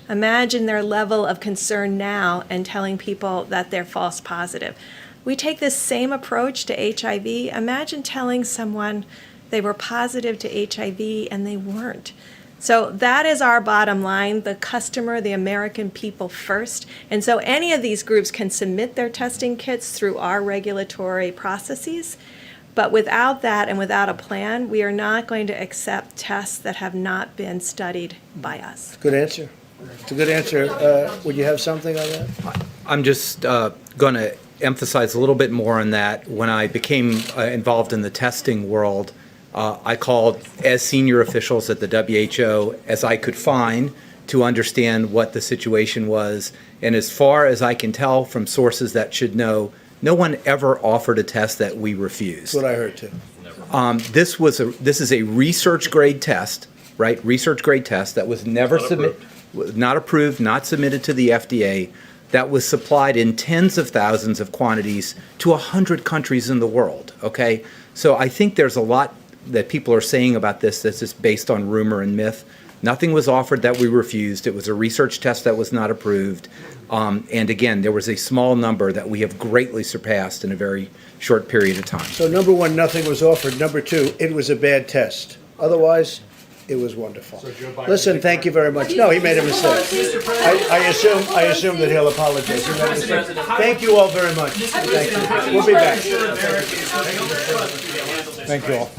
Imagine their level of concern now and telling people that they're false positive. We take this same approach to HIV. Imagine telling someone they were positive to HIV and they weren't. So that is our bottom line, the customer, the American people first. And so any of these groups can submit their testing kits through our regulatory processes. But without that and without a plan, we are not going to accept tests that have not been studied by us. Good answer. It's a good answer. Would you have something on that? I'm just going to emphasize a little bit more on that. When I became involved in the testing world, I called as senior officials at the WHO as I could find to understand what the situation was. And as far as I can tell from sources that should know, no one ever offered a test that we refused. That's what I heard too. This is a research grade test, right? Research grade test that was never not approved, not submitted to the FDA. That was supplied in tens of thousands of quantities to 100 countries in the world. Okay, so I think there's a lot that people are saying about this that's just based on rumor and myth. Nothing was offered that we refused. It was a research test that was not approved. And again, there was a small number that we have greatly surpassed in a very short period of time. So number one, nothing was offered. Number two, it was a bad test. Otherwise, it was wonderful. Listen, thank you very much. No, he made a mistake. I assume that he'll apologize. He made a mistake. Thank you all very much. Thank you. We'll be back. Thank you all.